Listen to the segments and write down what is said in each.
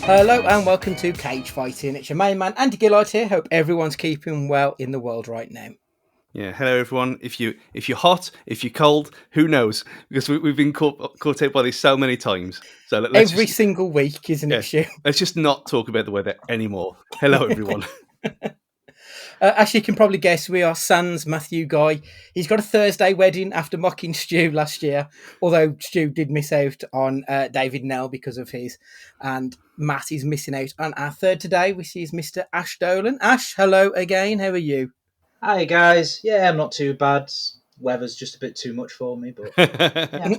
Hello and welcome to Cage Fighting. It's your main man Andy Gillard here. Hope everyone's keeping well in the world right now. Yeah, hello everyone. If you're hot, if you're cold, who knows? Because we've been caught out by this so many times. So Every single week, isn't it, Stu? let's just not talk about the weather anymore. Hello everyone. As you can probably guess, we are Sans Matthew Guy. He's got a Thursday wedding after mocking Stu last year, although Stu did miss out on David Nell because of his. And Matt is missing out on our third today, which is Mr. Ash Dolan. Ash, hello again. How are you? Hi guys, yeah, I'm not too bad. Weather's just a bit too much for me, but yeah.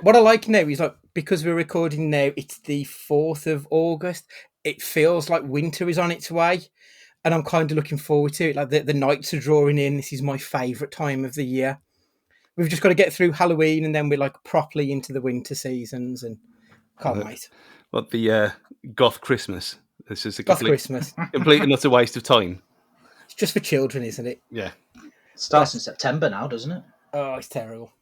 What I like now is, like, because we're recording now, it's the 4th of August. It feels like winter is on its way, and I'm kind of looking forward to it. Like the nights are drawing in. This is my favourite time of the year. We've just got to get through Halloween, and then we're like properly into the winter seasons, and can't wait. What the goth Christmas? This is a Goth Christmas. complete and utter waste of time. It's just for children, isn't it? Yeah. It starts in September now, doesn't it? Oh, it's terrible.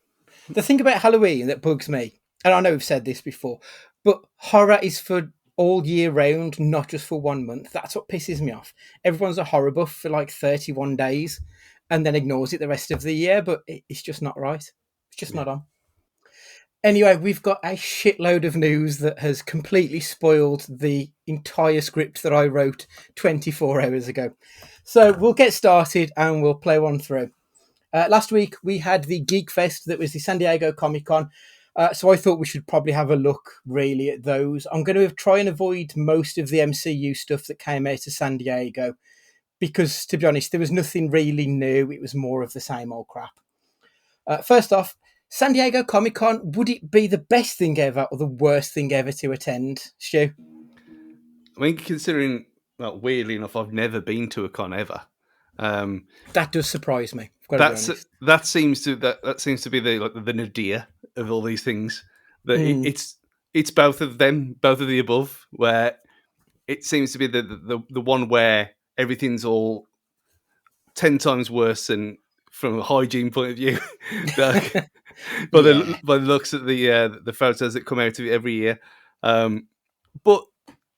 The thing about Halloween that bugs me, and I know we've said this before, but horror is for all year round, not just for 1 month. That's what pisses me off. Everyone's a horror buff for like 31 days and then ignores it the rest of the year, but it's just not right. It's just not on. Anyway, we've got a shitload of news that has completely spoiled the entire script that I wrote 24 hours ago. So we'll get started and we'll play one through. Last week we had the Geek Fest that was the San Diego Comic-Con. So I thought we should probably have a look really at those. I'm going to try and avoid most of the MCU stuff that came out of San Diego because, to be honest, there was nothing really new. It was more of the same old crap. First off, San Diego Comic-Con, would it be the best thing ever or the worst thing ever to attend, Stu? I mean, considering, well, weirdly enough, I've never been to a con ever. That does surprise me. That seems to be the nadir of all these things. That it's both of them, both of the above, where it seems to be the one where everything's all 10 times worse than from a hygiene point of view. by the looks at the photos that come out of it every year. But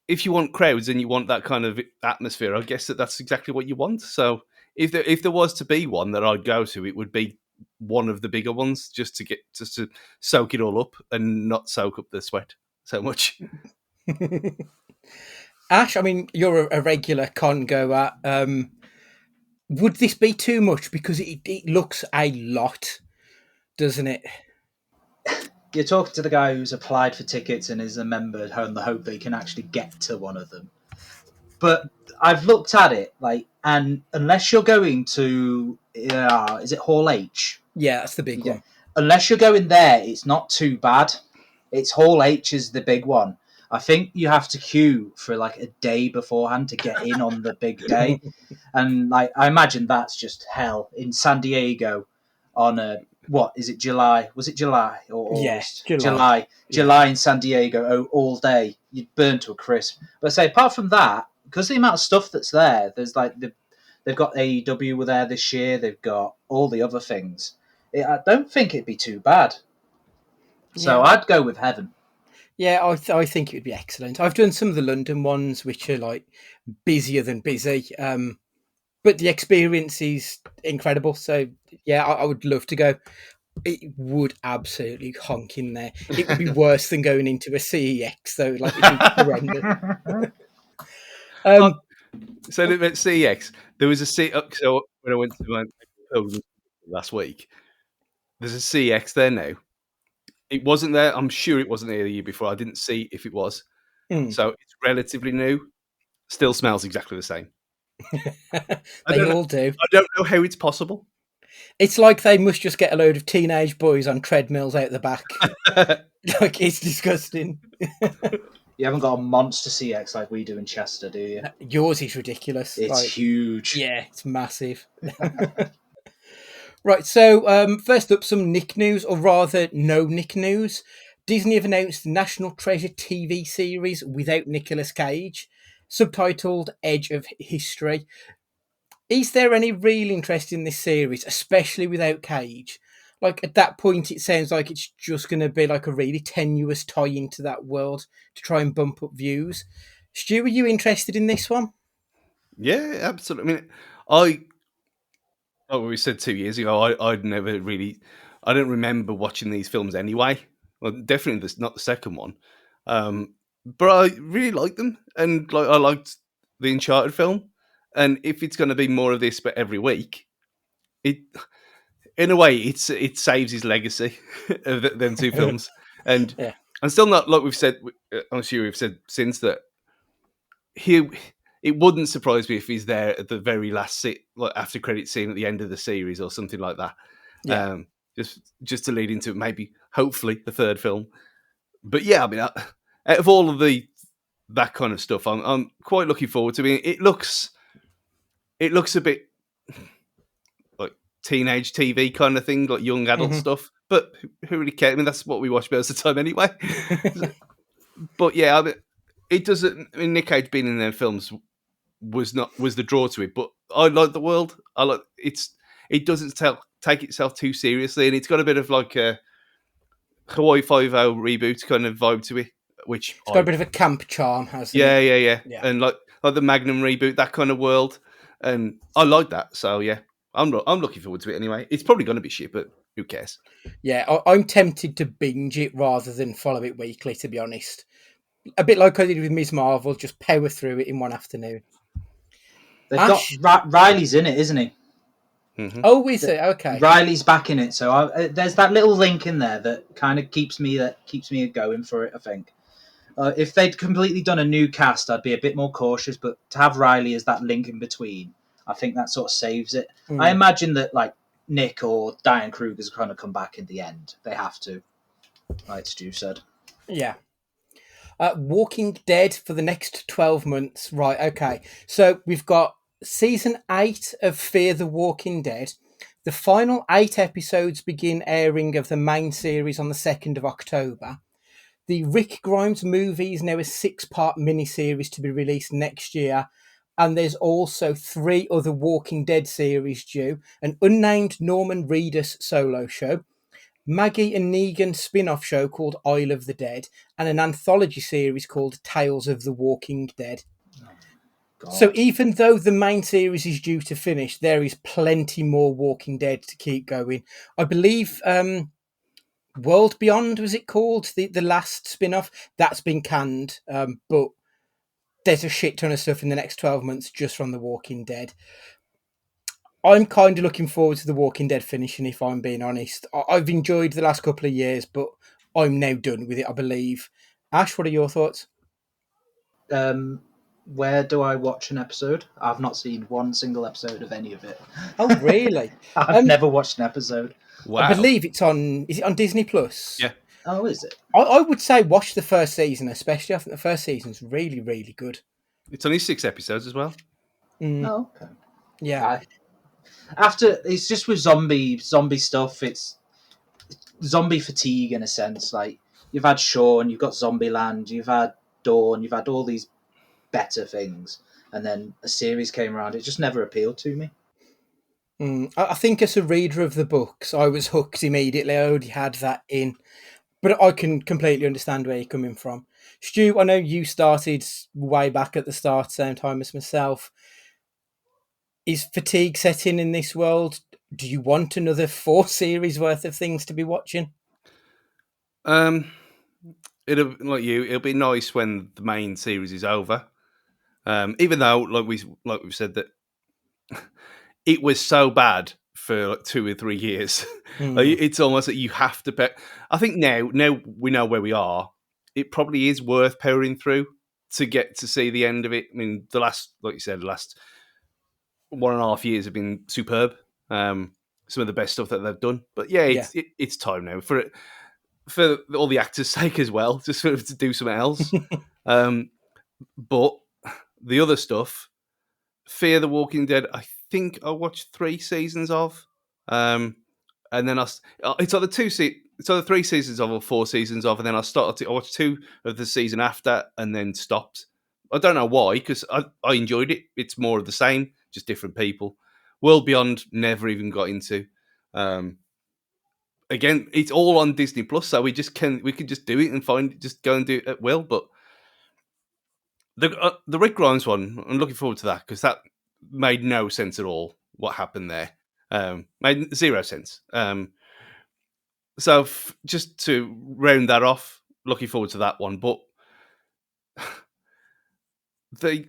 if you want crowds and you want that kind of atmosphere, I guess that's exactly what you want. So if there was to be one that I'd go to, it would be one of the bigger ones, just to soak it all up and not soak up the sweat so much. Ash, I mean, you're a regular con goer. Would this be too much? Because it looks a lot, doesn't it? You're talking to the guy who's applied for tickets and is a member on the hope that he can actually get to one of them. But I've looked at it, and unless you're going to, is it Hall H? Yeah, that's the big one. Unless you're going there, it's not too bad. It's Hall H is the big one. I think you have to queue for like a day beforehand to get in on the big day. And I imagine that's just hell in San Diego on what is it, July? Was it July or August? Yeah, July in San Diego all day. You'd burn to a crisp. But say apart from that, because the amount of stuff that's there, there's like they've got AEW were there this year. They've got all the other things. I don't think it'd be too bad. So I'd go with Heaven. Yeah, I think it would be excellent. I've done some of the London ones, which are like busier than busy, but the experience is incredible. So yeah, I would love to go. It would absolutely honk in there. It would be worse than going into a CEX, though. Like, it'd be horrendous. So at CEX, there was a so when I went to my last week, there's a CEX there now. It wasn't there. I'm sure it wasn't there the year before. I didn't see if it was. So it's relatively new. Still smells exactly the same. They all do. I don't know how it's possible. It's like they must just get a load of teenage boys on treadmills out the back. Like, it's disgusting. You haven't got a monster CX like we do in Chester, do you? Yours is ridiculous. It's huge. Yeah, it's massive. Right, so first up, some Nick news, or rather, no Nick news. Disney have announced the National Treasure TV series without Nicolas Cage, subtitled Edge of History. Is there any real interest in this series, especially without Cage? like at that point, it sounds like it's just going to be like a really tenuous tie into that world to try and bump up views. Stu, are you interested in this one? Yeah, absolutely. I mean, I like we said 2 years ago, I'd never really, I don't remember watching these films anyway. Well, definitely this, not the second one. But I really liked them, and like I liked the Uncharted film. And if it's going to be more of this, but every week, it in a way it saves his legacy of them two films. And Yeah. I'm still not like we've said. I'm sure we've said since that he. It wouldn't surprise me if he's there at the very last like after credit scene at the end of the series or something like that. Yeah. Just to lead into maybe, hopefully, the third film. But yeah, I mean, out of all of that kind of stuff, I'm quite looking forward to it. It looks a bit like teenage TV kind of thing, like young adult Mhm. stuff. But who really cares? I mean, that's what we watch most of the time anyway. But yeah, I mean, it doesn't. I mean, Nick Cage being in their films was the draw to it. But I like the world. I like it's. It doesn't take itself too seriously, and it's got a bit of like a Hawaii Five-O reboot kind of vibe to it, which It's got a bit of a camp charm, hasn't it? yeah, Yeah. and like the Magnum reboot, that kind of world, and I like that. So yeah, I'm looking forward to it anyway. It's probably going to be shit, but who cares? Yeah, I'm tempted to binge it rather than follow it weekly, to be honest. A bit like I did with Ms. Marvel, just power through it in one afternoon. They've got Ash? Riley's in it, isn't he? Mm-hmm. Oh, is it? Okay. Riley's back in it, so there's that little link in there that kind of keeps me going for it. I think if they'd completely done a new cast, I'd be a bit more cautious. But to have Riley as that link in between, I think that sort of saves it. I imagine that like Nick or Diane Kruger's going to come back in the end. They have to, like Stu said. Yeah. Walking Dead for the next 12 months. Right, okay. So we've got season 8 of Fear the Walking Dead. The final 8 episodes begin airing of the main series on the 2nd of October. The Rick Grimes movie is now a 6-part miniseries to be released next year. And there's also 3 other Walking Dead series due: an unnamed Norman Reedus solo show, Maggie and Negan spin-off show called Isle of the Dead, and an anthology series called Tales of the Walking Dead. God. So even though the main series is due to finish, there is plenty more Walking Dead to keep going. I believe World Beyond, was it called? The last spin-off? That's been canned. But there's a shit ton of stuff in the next 12 months just from The Walking Dead. I'm kind of looking forward to The Walking Dead finishing, if I'm being honest. I've enjoyed the last couple of years, but I'm now done with it, I believe. Ash, what are your thoughts? Where do I watch an episode? I've not seen one single episode of any of it. Oh, really? I've never watched an episode. I Wow. believe it's on. Is it on Disney Plus? Yeah. Oh, is it? I would say watch the first season, especially. I think the first season's really, really good. It's only 6 episodes as well. Oh, okay. Yeah. After it's just with zombie stuff. It's zombie fatigue in a sense. Like you've had Shaun, you've got Zombieland, you've had Dawn, you've had all these better things, and then a series came around. It just never appealed to me. I think as a reader of the books, I was hooked immediately. I already had that in. But I can completely understand where you're coming from. Stu, I know you started way back at the start, same time as myself. Is fatigue setting in this world? Do you want another 4 series worth of things to be watching? It'll be nice when the main series is over. Even though, we've said that it was so bad for like 2 or 3 years. It's almost that you have to pay. I think now we know where we are. It probably is worth powering through to get to see the end of it. I mean, like you said, the last 1.5 years have been superb. Some of the best stuff that they've done. But yeah, it's time now for all the actors' sake as well, just sort of to do something else. But the other stuff, Fear the Walking Dead, I think I watched 3 seasons of, and then it's either 3 seasons of or 4 seasons of, and then I watched 2 of the season after, and then stopped. I don't know why, because I enjoyed it. It's more of the same, just different people. World Beyond never even got into. again, it's all on Disney Plus, so we could just do it and just go and do it at will. But the Rick Grimes one, I'm looking forward to that because that made no sense at all. What happened there made zero sense. So just to round that off, looking forward to that one. But the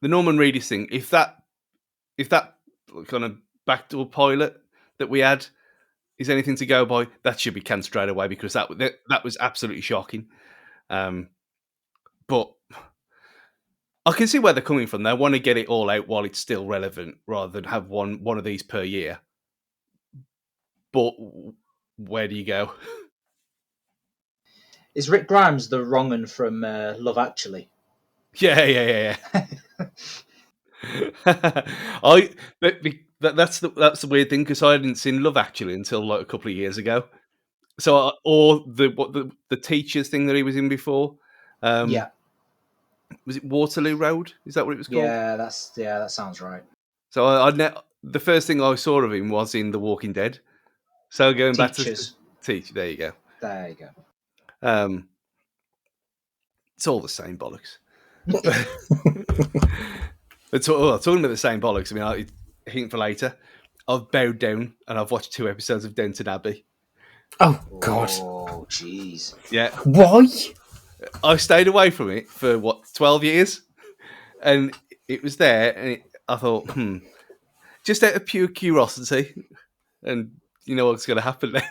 Norman Reedus thing, if that kind of backdoor pilot that we had is anything to go by, that should be canned straight away because that was absolutely shocking. But I can see where they're coming from. They want to get it all out while it's still relevant, rather than have one of these per year. But where do you go? Is Rick Grimes the wrong one from Love Actually? Yeah. That's the weird thing because I hadn't seen Love Actually until like a couple of years ago. So or the teachers thing that he was in before. Yeah. Was it Waterloo Road? Is that what it was called? Yeah, that sounds right. So the first thing I saw of him was in The Walking Dead. So going Teachers. back to teach, there you go. There you go. It's all the same bollocks. Talking about the same bollocks. I mean, a hint for later. I've bowed down and I've watched 2 episodes of Downton Abbey. Oh God! Oh jeez. Yeah. Why? I stayed away from it for 12 years, and it was there, and I thought, just out of pure curiosity, and you know what's going to happen now.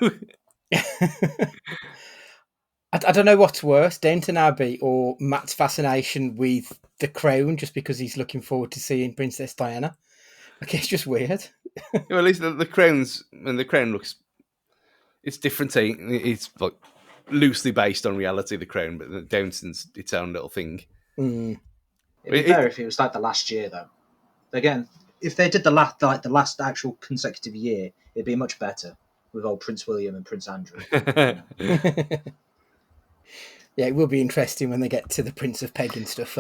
I don't know what's worse, Downton Abbey or Matt's fascination with The Crown, just because he's looking forward to seeing Princess Diana. Okay, it's just weird. Well, at least the Crown looks. It's different. It's like loosely based on reality, The Crown, but Downton's its own little thing. Mm. It'd be better if it was like the last year, though. Again, if they did the last actual consecutive year, it'd be much better with old Prince William and Prince Andrew. Yeah, it will be interesting when they get to the Prince of Peg and stuff.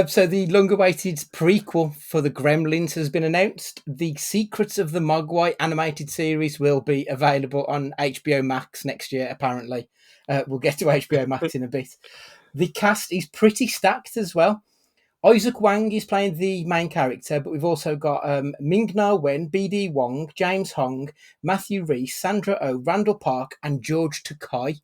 So the long-awaited prequel for the Gremlins has been announced. The Secrets of the Mogwai animated series will be available on HBO Max next year, apparently. We'll get to HBO Max in a bit. The cast is pretty stacked as well. Isaac Wang is playing the main character, but we've also got Ming-Na Wen, B.D. Wong, James Hong, Matthew Rhys, Sandra Oh, Randall Park, and George Takei.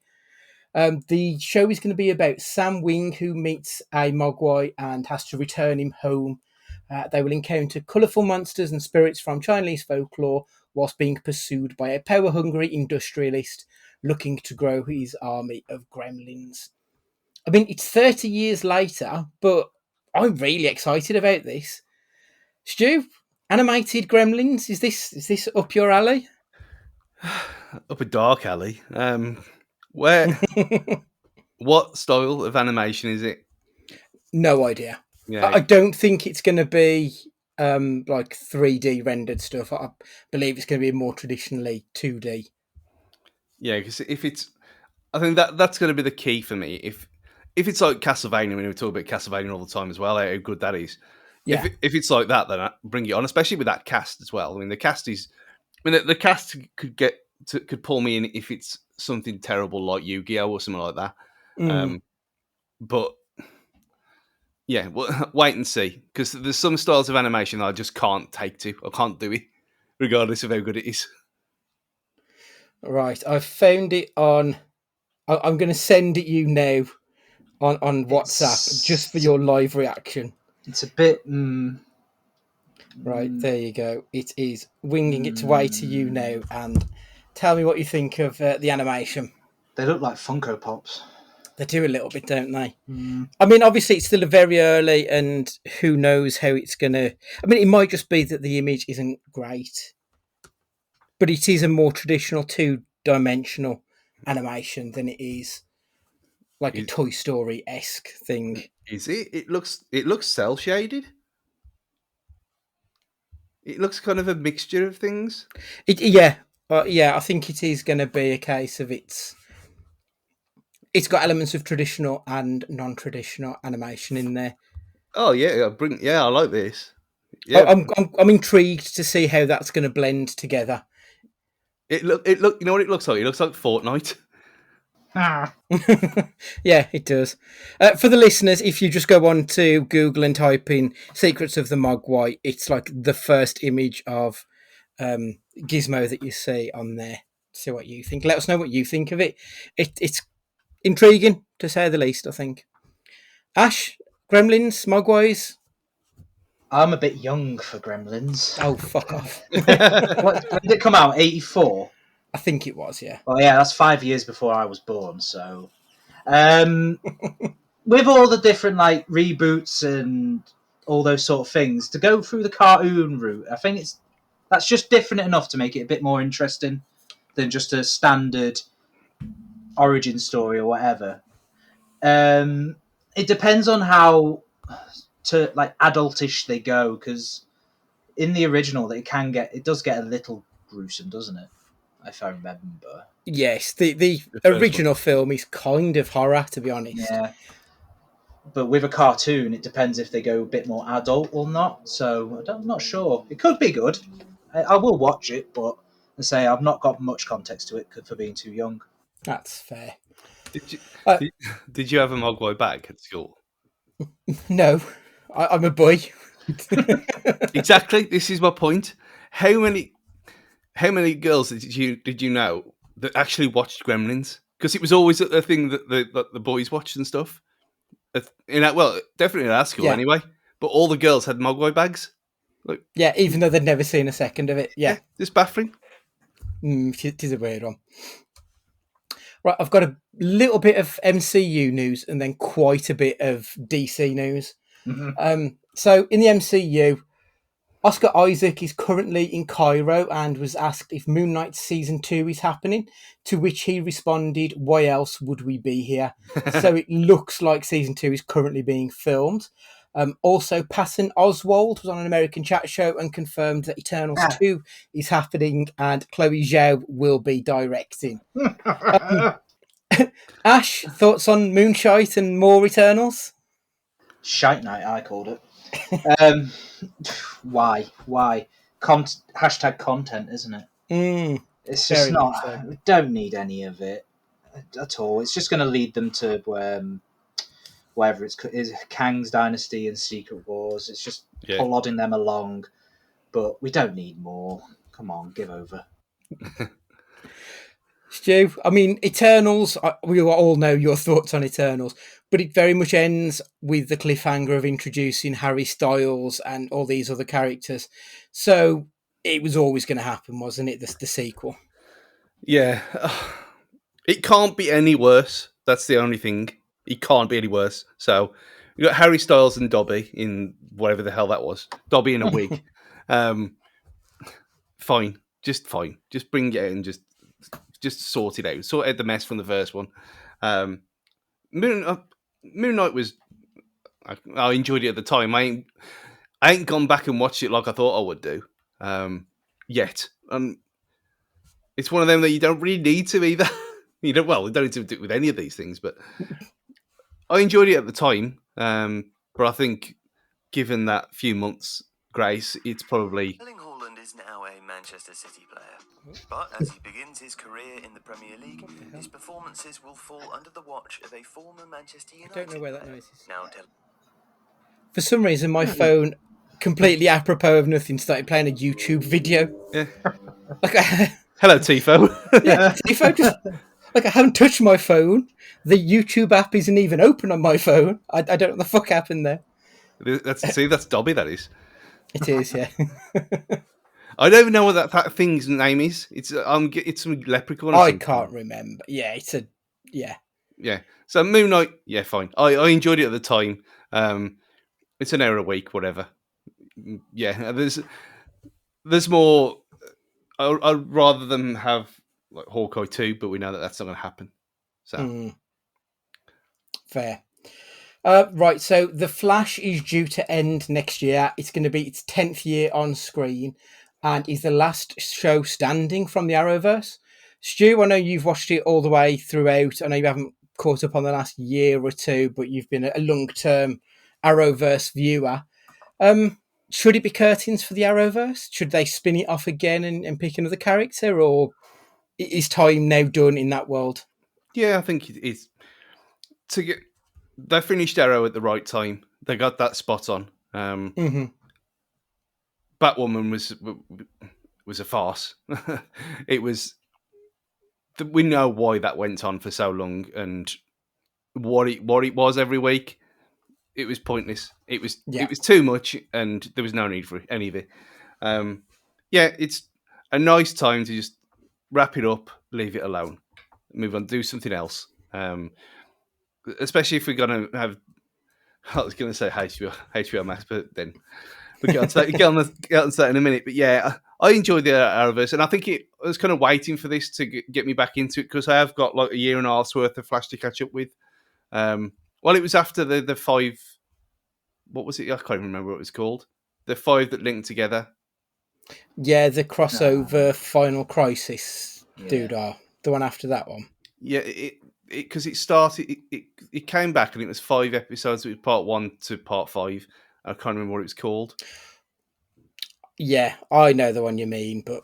The show is going to be about Sam Wing, who meets a Mogwai and has to return him home. They will encounter colourful monsters and spirits from Chinese folklore whilst being pursued by a power-hungry industrialist looking to grow his army of gremlins. I mean, it's 30 years later, but I'm really excited about this. Stu, animated gremlins, is this up your alley? Up a dark alley. Where? What style of animation is it? No idea. Yeah, I don't think it's going to be like 3D rendered stuff. I believe it's going to be more traditionally 2D. yeah. Because I think that's going to be the key for me. If it's like Castlevania, we talk about Castlevania all the time as well, how good that is. Yeah. If it's like that, then I bring it on, especially with that cast as well. I mean, the cast could pull me in if it's something terrible like Yu-Gi-Oh or something like that. But yeah, wait and see, because there's some styles of animation that I just can't take to. I can't do it, regardless of how good it is. Right, I've found it on. I'm going to send it you now on WhatsApp just for your live reaction. It's a bit. Right, there you go. It is winging its way to you now, and tell me what you think of the animation. They look like Funko Pops. They do a little bit, don't they? I mean, obviously, it's still very early, and who knows how it's going to... I mean, it might just be that the image isn't great, but it is a more traditional two-dimensional animation than it is like a Toy Story-esque thing. Is it? It looks cel-shaded. It looks kind of a mixture of things. Yeah, I think it is going to be a case of it's got elements of traditional and non-traditional animation in there. Oh yeah, I like this. Yeah, I'm intrigued to see how that's going to blend together. it look. You know what it looks like? It looks like Fortnite. Yeah, it does. For the listeners, if you just go on to Google and type in "Secrets of the Mogwai," it's like the first image of Gizmo that you see on there. See what you think. Let us know what you think of it. It's intriguing to say the least. I think. Ash, Gremlins, Mogwais. I'm a bit young for Gremlins. Oh, fuck off. When did it come out? 84? I think it was, yeah. Well, yeah, that's 5 years before I was born, so... with all the different, like, reboots and all those sort of things, to go through the cartoon route, I think that's just different enough to make it a bit more interesting than just a standard origin story or whatever. It depends on how adultish they go, because in the original it does get a little gruesome, doesn't it? If I remember. Yes, the first original film is kind of horror, to be honest. Yeah. But with a cartoon, it depends if they go a bit more adult or not. So I'm not sure. It could be good. I will watch it, but I say I've not got much context to it for being too young. That's fair. Did you Uh, did you have a Mogwai bag at school? No, I'm a boy. Exactly. This is my point. How many girls did you know that actually watched Gremlins? Because it was always a thing that the boys watched and stuff. Definitely in our school Yeah. anyway. But all the girls had Mogwai bags. Like, Yeah, even though they'd never seen a second of it. Yeah, it's baffling. it is a weird one. Right, I've got a little bit of MCU news and then quite a bit of DC news. Mm-hmm. So in the MCU, Oscar Isaac is currently in Cairo and was asked if Moon Knight season 2 is happening, to which he responded, "Why else would we be here?" So it looks like season 2 is currently being filmed. Also, Patton Oswalt was on an American chat show and confirmed that Eternals 2 is happening and Chloe Zhao will be directing. Ash, thoughts on Moonshite and more Eternals? Shite night, I called it. Why? Hashtag content, isn't it? It's just Very not. much so. We don't need any of it at all. It's just going to lead them to whether is Kang's Dynasty and Secret Wars. It's just plodding them along, but we don't need more. Come on, give over. Stu, I mean, Eternals, we all know your thoughts on Eternals, but it very much ends with the cliffhanger of introducing Harry Styles and all these other characters. So it was always going to happen, wasn't it? The sequel. Yeah. It can't be any worse. That's the only thing. It can't be any worse. So you got Harry Styles and Dobby in whatever the hell that was. Dobby in a wig. Fine. Just fine. Just bring it in. Just sort it out. Sort out the mess from the first one. Moon Knight was. I enjoyed it at the time. I ain't gone back and watched it like I thought I would do. Yet. It's one of them that you don't really need to either. You don't need to do it with any of these things, but I enjoyed it at the time. But I think, given that few months grace, it's probably. Erling Haaland is now a Manchester City player, but as he begins his career in the Premier League, his performances will fall under the watch of a former Manchester United I don't know where that player. noise is. Now, for some reason, my phone, completely apropos of nothing, started playing a YouTube video. Yeah. Hello, Tifo. Yeah, Tifo just. I haven't touched my phone. The YouTube app isn't even open on my phone. I don't know what the fuck happened there. That's Dobby, that is. It is, yeah. I don't even know what that thing's name is. It's some leprechaun. I can't remember. Yeah, yeah. Yeah. So Moon Knight, yeah, fine. I enjoyed it at the time. It's an hour a week, whatever. Yeah, there's more. I'd rather them have like Hawkeye 2, but we know that that's not going to happen. So fair. Right, so The Flash is due to end next year. It's going to be its 10th year on screen and is the last show standing from the Arrowverse. Stu, I know you've watched it all the way throughout. I know you haven't caught up on the last year or two, but you've been a long-term Arrowverse viewer. should it be curtains for the Arrowverse? Should they spin it off again and pick another character, or is time now done in that world? Yeah, I think it's to get. They finished Arrow at the right time. They got that spot on. Mm-hmm. Batwoman was a farce. It was. We know why that went on for so long and what it was every week. It was pointless. It was too much, and there was no need for any of it. Yeah, it's a nice time to just wrap it up, leave it alone, move on, do something else. Especially if we're gonna have. I was going to say HBO Max, but then we'll get on to that in a minute. But yeah, I enjoyed the Arrowverse, and I think I was kind of waiting for this to get me back into it because I have got like a year and a half's worth of Flash to catch up with. Well, it was after the 5. What was it? I can't even remember what it was called. The 5 that linked together. Yeah, the crossover Final Crisis doodah. The one after that one. Yeah, because it started. It came back and it was 5 episodes. It was part 1 to part 5. I can't remember what it was called. Yeah, I know the one you mean, but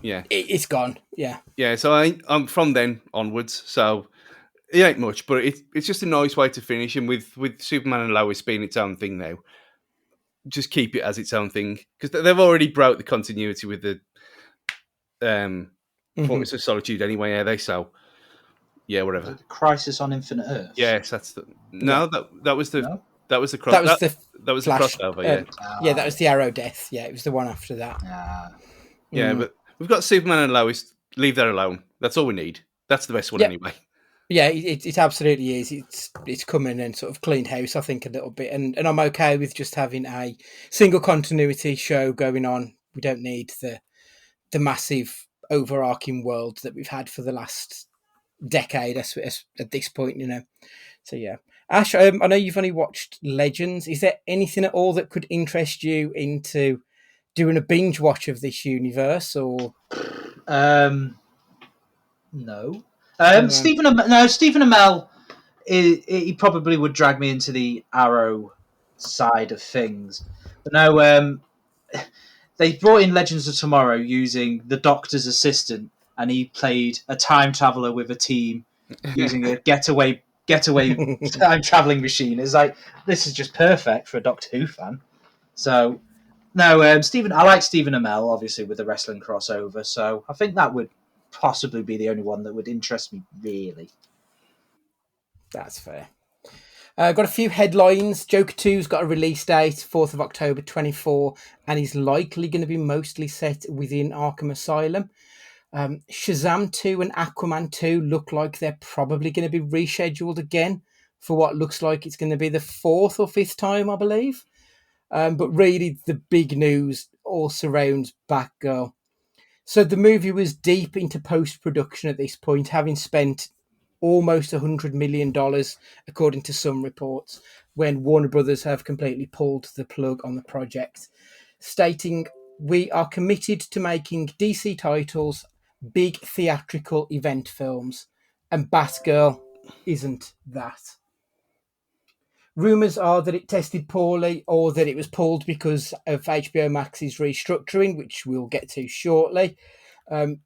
yeah, it's gone. Yeah, yeah. So I'm from then onwards. So it ain't much, but it's just a nice way to finish. And with Superman and Lois being its own thing now, just keep it as its own thing because they've already broke the continuity with the Fortress of Solitude anyway. Are they? So yeah, whatever. Crisis on Infinite Earths. Yes, that's the that was the. No? That was the that was Flash, the crossover, yeah. Yeah, that was the Arrow Death. Yeah, it was the one after that. Yeah, but we've got Superman and Lois. Leave that alone. That's all we need. That's the best one anyway. Yeah, it absolutely is. It's coming and sort of cleaned house, I think, a little bit. And I'm okay with just having a single continuity show going on. We don't need the massive overarching world that we've had for the last decade at this point, you know. So yeah. Ash, I know you've only watched Legends. Is there anything at all that could interest you into doing a binge watch of this universe, or? No. Stephen Amell, he probably would drag me into the Arrow side of things. But no, they brought in Legends of Tomorrow using the Doctor's assistant, and he played a time traveler with a team using a getaway time traveling machine. It's like, this is just perfect for a Doctor Who fan. So no, I like Stephen Amell, obviously, with the wrestling crossover. So I think that would possibly be the only one that would interest me, really. That's fair. Got a few headlines. Joker 2's got a release date, 4th of October 24, and is likely going to be mostly set within Arkham Asylum. Shazam 2 and Aquaman 2 look like they're probably going to be rescheduled again for what looks like it's going to be the 4th or 5th time, I believe. But really, the big news all surrounds Batgirl. So the movie was deep into post-production at this point, having spent almost $100 million, according to some reports, when Warner Brothers have completely pulled the plug on the project, stating, "We are committed to making DC titles big theatrical event films, and Batgirl isn't that." Rumours are that it tested poorly or that it was pulled because of HBO Max's restructuring, which we'll get to shortly.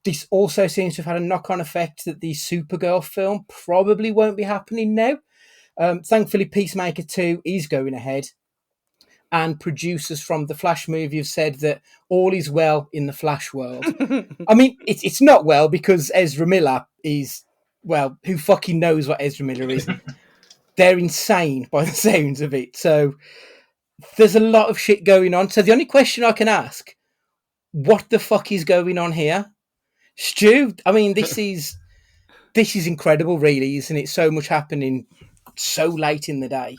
This also seems to have had a knock-on effect that the Supergirl film probably won't be happening now. Thankfully, Peacemaker 2 is going ahead, and producers from the Flash movie have said that all is well in the Flash world. I mean, it's not well because Ezra Miller is, well, who fucking knows what Ezra Miller is? They're insane by the sounds of it. So there's a lot of shit going on. So the only question I can ask, what the fuck is going on here? Stu, I mean, this is incredible, really, isn't it? So much happening so late in the day.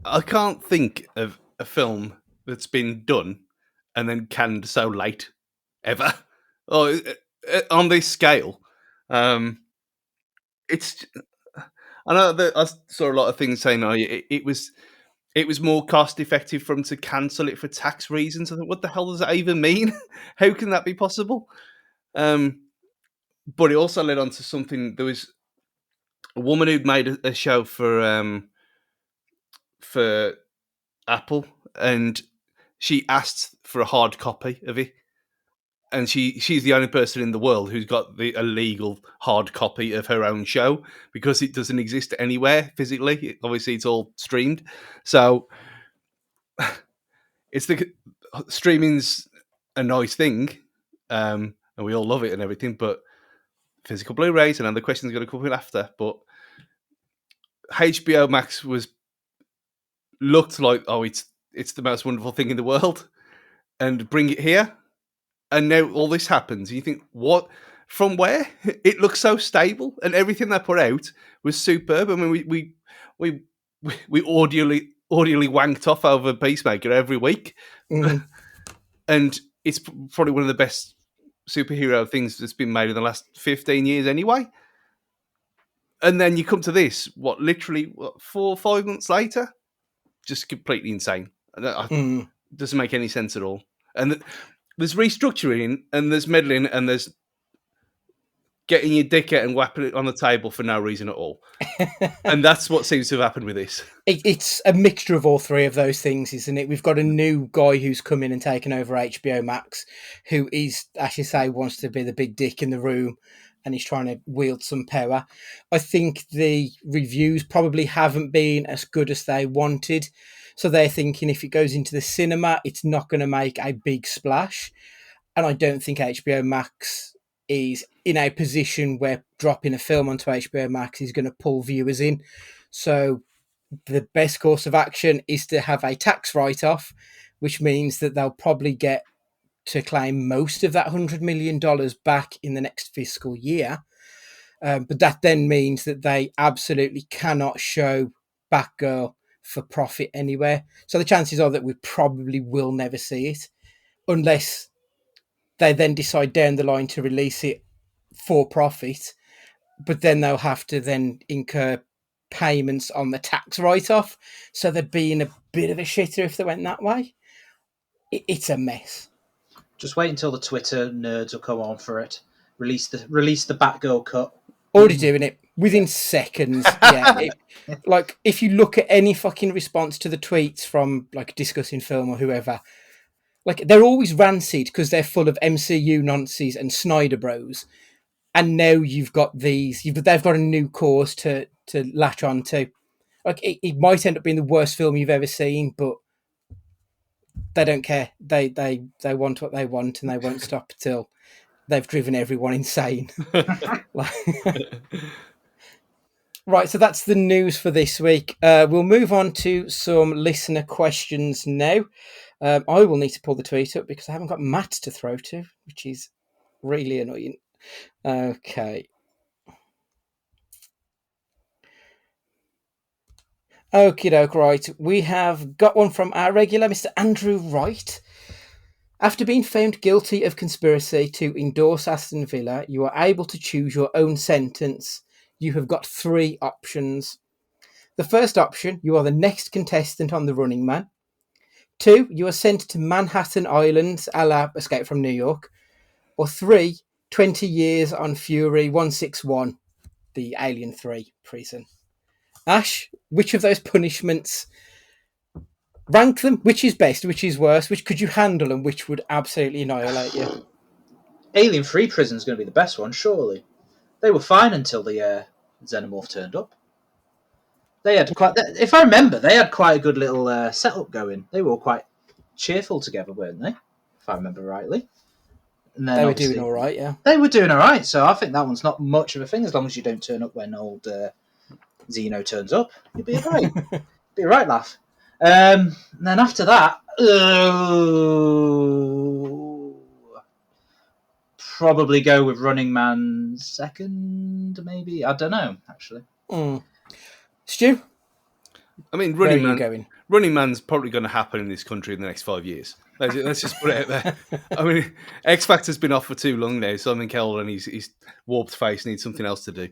I can't think of a film that's been done and then canned so late, ever. On this scale. It's. I know that I saw a lot of things saying, "Oh, it was more cost effective for them to cancel it for tax reasons." I thought, what the hell does that even mean? How can that be possible? But it also led on to something. There was a woman who'd made a show for Apple, and she asked for a hard copy of it. And she's the only person in the world who's got a legal hard copy of her own show because it doesn't exist anywhere physically. Obviously, it's all streamed. So streaming's a nice thing, and we all love it and everything. But physical Blu-rays, and other questions are going to come in after. But HBO Max looked like, oh, it's the most wonderful thing in the world, and bring it here. And now all this happens. And you think, what? From where? It looks so stable, and everything they put out was superb. I mean, we audially wanked off over Peacemaker every week, and it's probably one of the best superhero things that's been made in the last 15 years, anyway. And then you come to this, literally 4 or 5 months later, just completely insane. Doesn't make any sense at all. And there's restructuring, and there's meddling, and there's getting your dick out and whapping it on the table for no reason at all. And that's what seems to have happened with this. It's a mixture of all three of those things, isn't it? We've got a new guy who's come in and taken over HBO Max, who is, as you say, wants to be the big dick in the room, and he's trying to wield some power. I think the reviews probably haven't been as good as they wanted. So they're thinking if it goes into the cinema, it's not going to make a big splash. And I don't think HBO Max is in a position where dropping a film onto HBO Max is going to pull viewers in. So the best course of action is to have a tax write-off, which means that they'll probably get to claim most of that $100 million back in the next fiscal year. But that then means that they absolutely cannot show Batgirl for profit anywhere. So the chances are that we probably will never see it unless they then decide down the line to release it for profit. But then they'll have to then incur payments on the tax write-off. So they'd be in a bit of a shitter if they went that way. It's a mess. Just wait until the Twitter nerds will come on for it. Release the Batgirl cut. Already doing it within seconds. Yeah. Like, if you look at any fucking response to the tweets from, like, Discussing Film or whoever, like, they're always rancid because they're full of MCU nonsense and Snyder Bros. And now you've got they've got a new cause to latch on to. Like, it might end up being the worst film you've ever seen, but they don't care. They want what they want, and they won't stop till they've driven everyone insane. Right, so that's the news for this week. We'll move on to some listener questions now. I will need to pull the tweet up because I haven't got Matt to throw to, which is really annoying. Okay. Okie doke, right. We have got one from our regular Mr. Andrew Wright. After being found guilty of conspiracy to endorse Aston Villa, you are able to choose your own sentence. You have got 3 options. The first option, you are the next contestant on The Running Man. 2, you are sent to Manhattan Island, a la Escape from New York. Or 3, 20 years on Fury 161, the Alien 3 prison. Ash, which of those punishments, rank them? Which is best, which is worse, which could you handle, and which would absolutely annihilate you? Alien 3 prison is going to be the best one, surely. They were fine until the Xenomorph turned up. They had if I remember, they had quite a good little setup going. They were all quite cheerful together, weren't they? If I remember rightly. And then they were doing all right, yeah. They were doing all right, so I think that one's not much of a thing as long as you don't turn up when old Xeno turns up. You'll be all right. Be a right laugh. And then after that, probably go with Running Man second, maybe. I don't know, actually. Stu? I mean, Running Man's probably going to happen in this country in the next 5 years. Let's just put it out there. I mean, X Factor's been off for too long now. Simon Cowell and his warped face needs something else to do.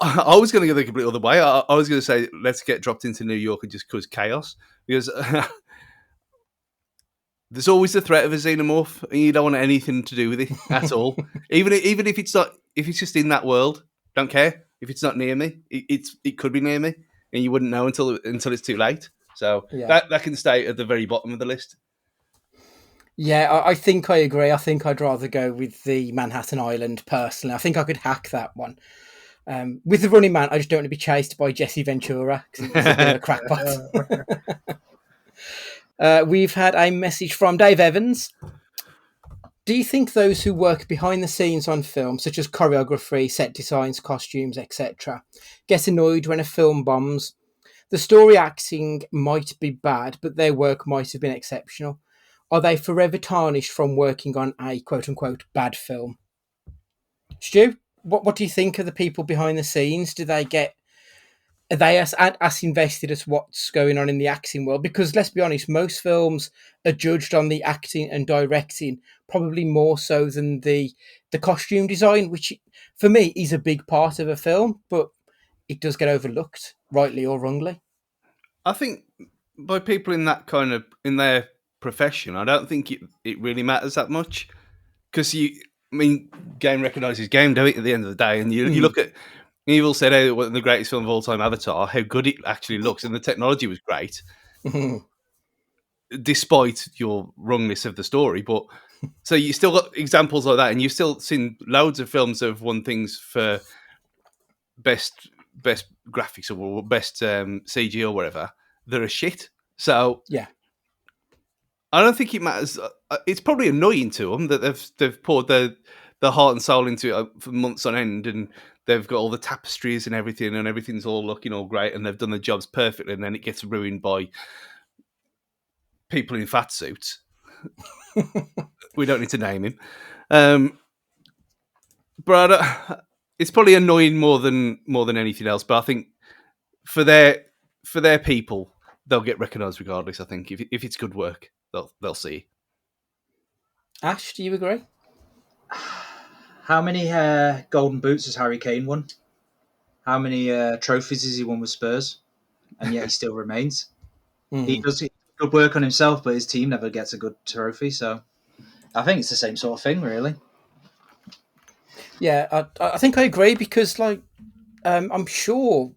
I was going to go the complete other way. I was going to say, let's get dropped into New York and just cause chaos. Because there's always the threat of a xenomorph, and you don't want anything to do with it at all. Even if it's not, if it's just in that world, don't care. If it's not near me, it could be near me, and you wouldn't know until it's too late. So that can stay at the very bottom of the list. Yeah, I think I agree. I think I'd rather go with the Manhattan Island personally. I think I could hack that one. With the Running Man, I just don't want to be chased by Jesse Ventura because he's a bit of a crackpot. We've had a message from Dave Evans. Do you think those who work behind the scenes on film, such as choreography, set designs, costumes, etc., get annoyed when a film bombs? The story acting might be bad, but their work might have been exceptional. Are they forever tarnished from working on a quote unquote bad film? Stu, what do you think of the people behind the scenes? Do they get are they as invested as what's going on in the acting world? Because let's be honest, most films are judged on the acting and directing, probably more so than the costume design, which for me is a big part of a film, but it does get overlooked, rightly or wrongly. I think by people in that kind of in their profession, I don't think it really matters that much because I mean, game recognises game, don't it? At the end of the day, and you look at Evil said, "Oh, one of the greatest film of all time, Avatar." How good it actually looks, and the technology was great, despite your wrongness of the story. But so you still got examples like that, and you've still seen loads of films that have won things for best graphics or best CG or whatever that are shit. So Yeah. I don't think it matters. It's probably annoying to them that they've poured their heart and soul into it for months on end, and they've got all the tapestries and everything's all looking all great, and they've done the jobs perfectly, and then it gets ruined by people in fat suits. We don't need to name him, but it's probably annoying more than anything else. But I think for their people, they'll get recognised regardless. I think if it's good work, they'll see. Ash, do you agree? How many golden boots has Harry Kane won? How many trophies has he won with Spurs? And yet he still remains. He does good work on himself, but his team never gets a good trophy. So I think it's the same sort of thing, really. Yeah, I think I agree because, like, I'm sure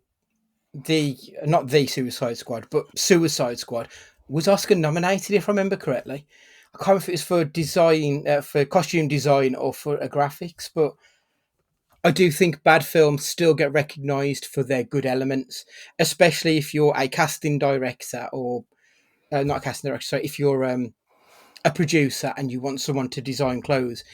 not the Suicide Squad, but Suicide Squad was Oscar nominated, if I remember correctly. I can't remember if it was for design, for costume design, or for graphics, but I do think bad films still get recognised for their good elements, especially if you're a casting director or not a casting director. Sorry, if you're a producer and you want someone to design clothes,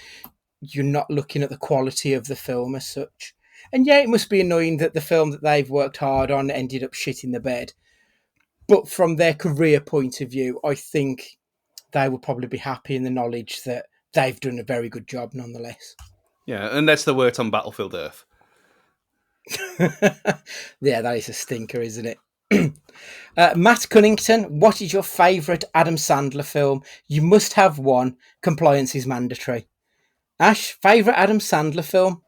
you're not looking at the quality of the film as such. And yeah, it must be annoying that the film that they've worked hard on ended up shit in the bed. But from their career point of view, I think they will probably be happy in the knowledge that they've done a very good job nonetheless. Yeah, unless they worked on Battlefield Earth. Yeah, that is a stinker, isn't it? Matt Cunnington, what is your favourite Adam Sandler film? You must have one. Compliance is mandatory. Ash, favourite Adam Sandler film?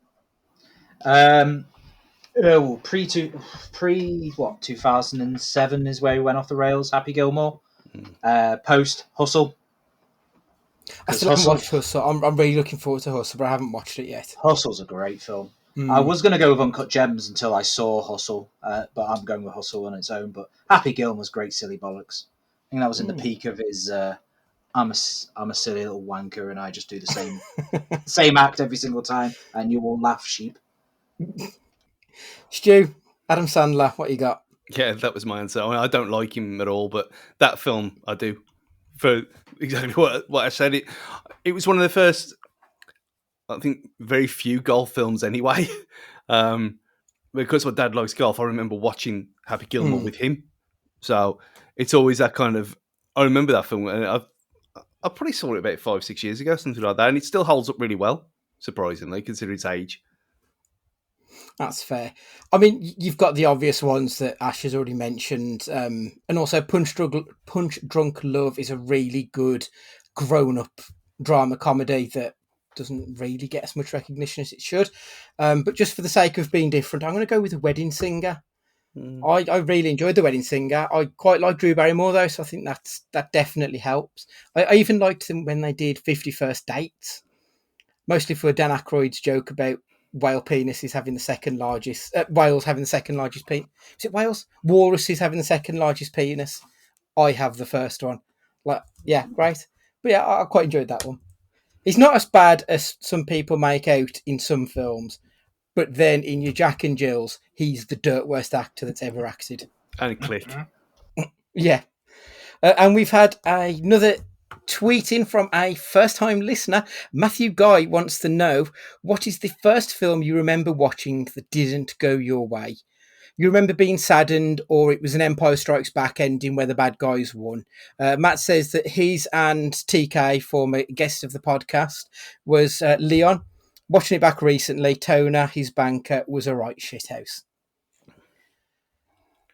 Pre what 2007 is where he went off the rails. Happy Gilmore. Post Hustle. I Because still haven't watched Hustle. I'm really looking forward to Hustle, but I haven't watched it yet. Hustle's a great film. I was going to go with Uncut Gems until I saw Hustle, but I'm going with Hustle on its own. But Happy Gilmore's great silly bollocks. I think that was in the peak of his. I'm a silly little wanker, and I just do the same act every single time, and you all laugh, sheep. Stu, Adam Sandler, what you got? Yeah, that was my answer. I mean, I don't like him at all, but that film I do. For exactly what I said, it was one of the first, I think, very few golf films anyway. Because my dad likes golf, I remember watching Happy Gilmore with him. So it's always that kind of. I remember that film, and I probably saw it about 5-6 years ago, something like that, and it still holds up really well, surprisingly, considering its age. That's fair. I mean, you've got the obvious ones that Ash has already mentioned, and also Punch Drunk Love is a really good grown-up drama comedy that doesn't really get as much recognition as it should. But just for the sake of being different, I'm going to go with The Wedding Singer. I really enjoyed The Wedding Singer. I quite like Drew Barrymore though, so I think that definitely helps. I even liked them when they did 50 First Dates, mostly for Dan Aykroyd's joke about whale penises having the second largest, whales having the second largest penis. Is it whales? Walruses having the second largest penis. I have the first one. Like, yeah, great. But yeah, I quite enjoyed that one. He's not as bad as some people make out in some films, but then in your Jack and Jills, he's the dirt worst actor that's ever acted. And Click. Yeah. And we've had another tweet in from a first-time listener. Matthew Guy wants to know, what is the first film you remember watching that didn't go your way? You remember being saddened, or it was an Empire Strikes Back ending where the bad guys won. Matt says that his and TK, former guest of the podcast, was Leon. Watching it back recently, Toner, his banker, was a right shithouse.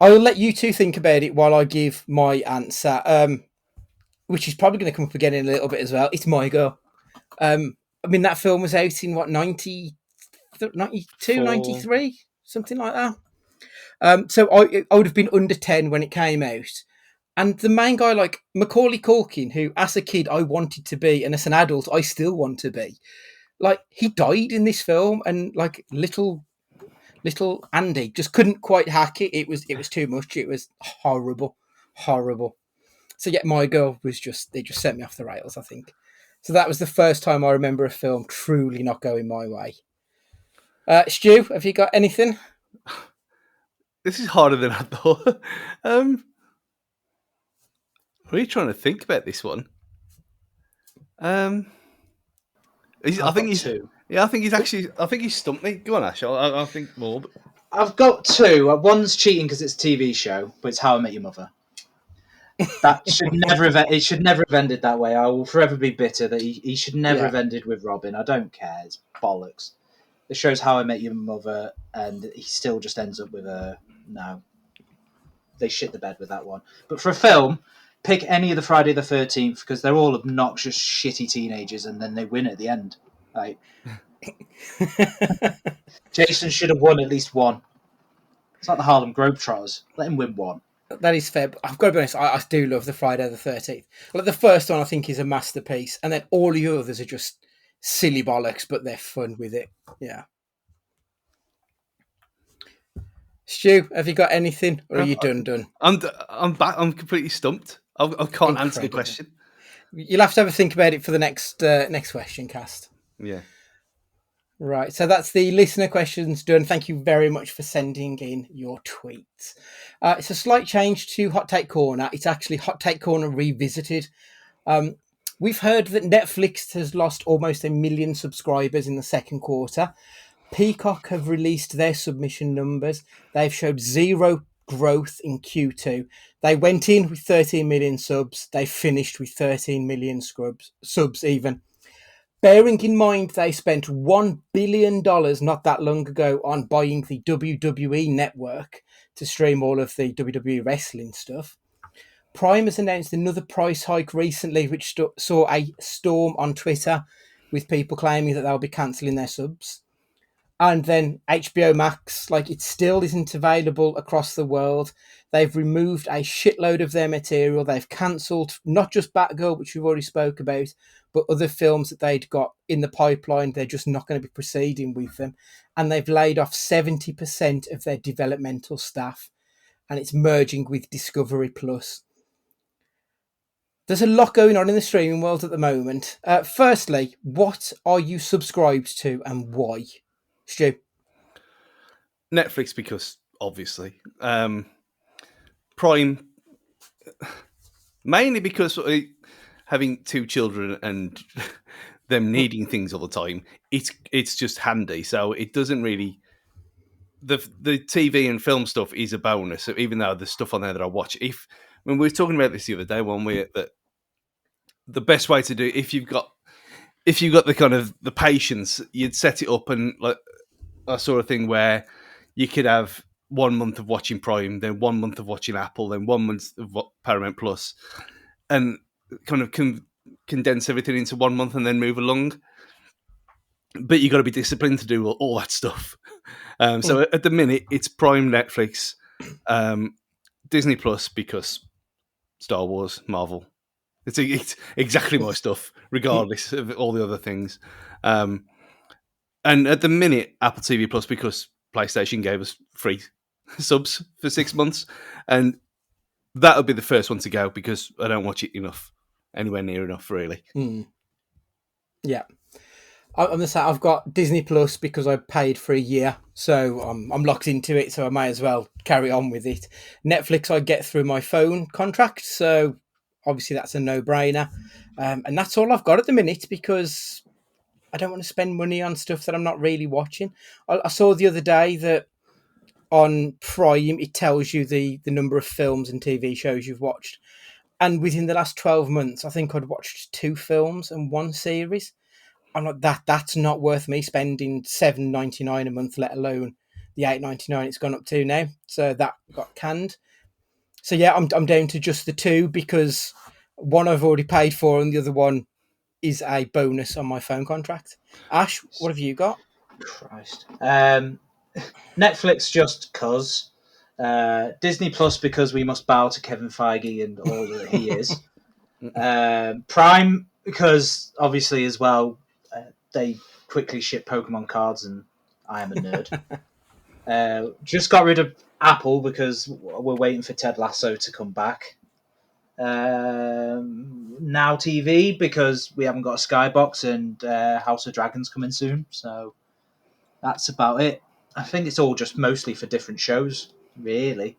I will let you two think about it while I give my answer, which is probably going to come up again in a little bit as well. It's My Girl. I mean, that film was out in, what, 92, 93? Something like that. So I would have been under 10 when it came out. And the main guy, like Macaulay Culkin, who as a kid I wanted to be, and as an adult I still want to be, like, he died in this film, and like little Andy just couldn't quite hack it. It was too much. It was horrible. So yeah, My Girl was they just sent me off the rails, I think. So that was the first time I remember a film truly not going my way. Stu, have you got anything? This is harder than I thought. Really trying to think about this one. I think he's two. Yeah, I think he's stumped me. Go on, Ash. I think more. But... I've got two. One's cheating because it's a TV show, but it's How I Met Your Mother. That should never have. It should never have ended that way. I will forever be bitter that he should never have ended with Robin. I don't care. It's bollocks. It shows How I Met Your Mother, and he still just ends up with a no. They shit the bed with that one. But for a film, pick any of the Friday the 13th because they're all obnoxious, shitty teenagers, and then they win at the end. Like Jason should have won at least one. It's like the Harlem Globetrotters. Let him win one. That is fair. But I've got to be honest, I do love the Friday the 13th. Like, the first one I think is a masterpiece, and then all the others are just silly bollocks, but they're fun with it. Yeah. Stu, have you got anything, or are you done? I'm back. I'm completely stumped. I can't answer the question. You'll have to have a think about it for the next question cast. Yeah. Right, so that's the listener questions done. Thank you very much for sending in your tweets. It's a slight change to Hot Take Corner. It's actually Hot Take Corner Revisited. We've heard that Netflix has lost almost 1 million subscribers in the second quarter. Peacock have released their submission numbers. They've showed zero growth in Q2. They went in with 13 million subs. They finished with 13 million subs even. Bearing in mind they spent $1 billion not that long ago on buying the WWE network to stream all of the WWE wrestling stuff. Prime has announced another price hike recently, which saw a storm on Twitter with people claiming that they'll be cancelling their subs. And then HBO Max, like, it still isn't available across the world. They've removed a shitload of their material. They've cancelled not just Batgirl, which we've already spoke about, but other films that they'd got in the pipeline. They're just not going to be proceeding with them. And they've laid off 70% of their developmental staff. And it's merging with Discovery Plus. There's a lot going on in the streaming world at the moment. Firstly, what are you subscribed to and why? Stu? Netflix, because obviously. Prime, mainly because having two children and them needing things all the time, it's just handy. So it doesn't really... The TV and film stuff is a bonus, so even though there's stuff on there that I watch. When we were talking about this the other day, that the best way to do it, if you've got the kind of the patience, you'd set it up and like a sort of thing where you could have 1 month of watching Prime, then 1 month of watching Apple, then 1 month of Paramount Plus, and kind of condense everything into 1 month and then move along. But you got to be disciplined to do all that stuff. So at the minute, it's Prime, Netflix, Disney Plus, because Star Wars, Marvel. It's exactly my stuff, regardless of all the other things. And at the minute, Apple TV Plus, because PlayStation gave us free subs for 6 months. And that'll be the first one to go because I don't watch it enough anywhere near enough, really. Yeah. I'm gonna say I've got Disney Plus because I paid for a year, so I'm locked into it. So I may as well carry on with it. Netflix I get through my phone contract, so obviously that's a no-brainer. And that's all I've got at the minute because I don't want to spend money on stuff that I'm not really watching. I saw the other day that on Prime it tells you the number of films and TV shows you've watched, and within the last 12 months, I think I'd watched 2 films and 1 series. I'm like that's not worth me spending $7.99 a month, let alone the $8.99 it's gone up to now. So that got canned. So yeah, I'm down to just the two because one I've already paid for and the other one is a bonus on my phone contract. Ash, what have you got? Christ. Netflix just cause. Disney Plus because we must bow to Kevin Feige and all that he is. Prime because obviously as well they quickly ship Pokemon cards and I am a nerd. Just got rid of Apple because we're waiting for Ted Lasso to come back. Now TV because we haven't got a Skybox and House of Dragons coming soon. So that's about it. I think it's all just mostly for different shows, really.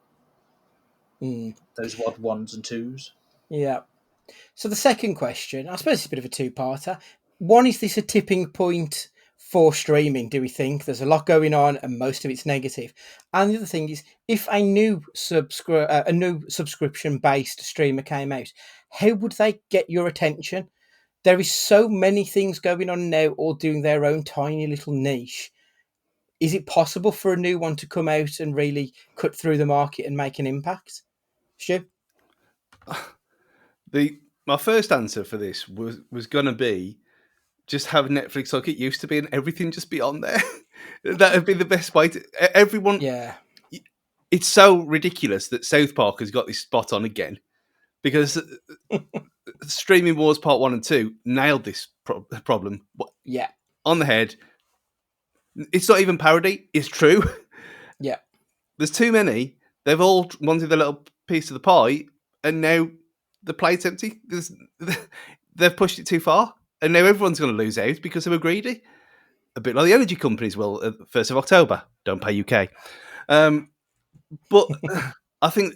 Those odd ones and twos. Yeah. So the second question, I suppose it's a bit of a two-parter. One, is this a tipping point for streaming, do we think? There's a lot going on and most of it's negative. And the other thing is, if a new subscription-based streamer came out, how would they get your attention? There is so many things going on now, all doing their own tiny little niche. Is it possible for a new one to come out and really cut through the market and make an impact? Stu? My first answer for this was going to be just have Netflix like it used to be and everything just be on there. That would be the best way to everyone. Yeah. It's so ridiculous that South Park has got this spot on again because Streaming Wars Part 1 and 2 nailed this problem. Yeah. On the head. It's not even parody. It's true. Yeah. There's too many. They've all wanted a little piece of the pie, and now the plate's empty. They've pushed it too far, and now everyone's going to lose out because they were greedy. A bit like the energy companies will at 1st of October. Don't pay UK. But I think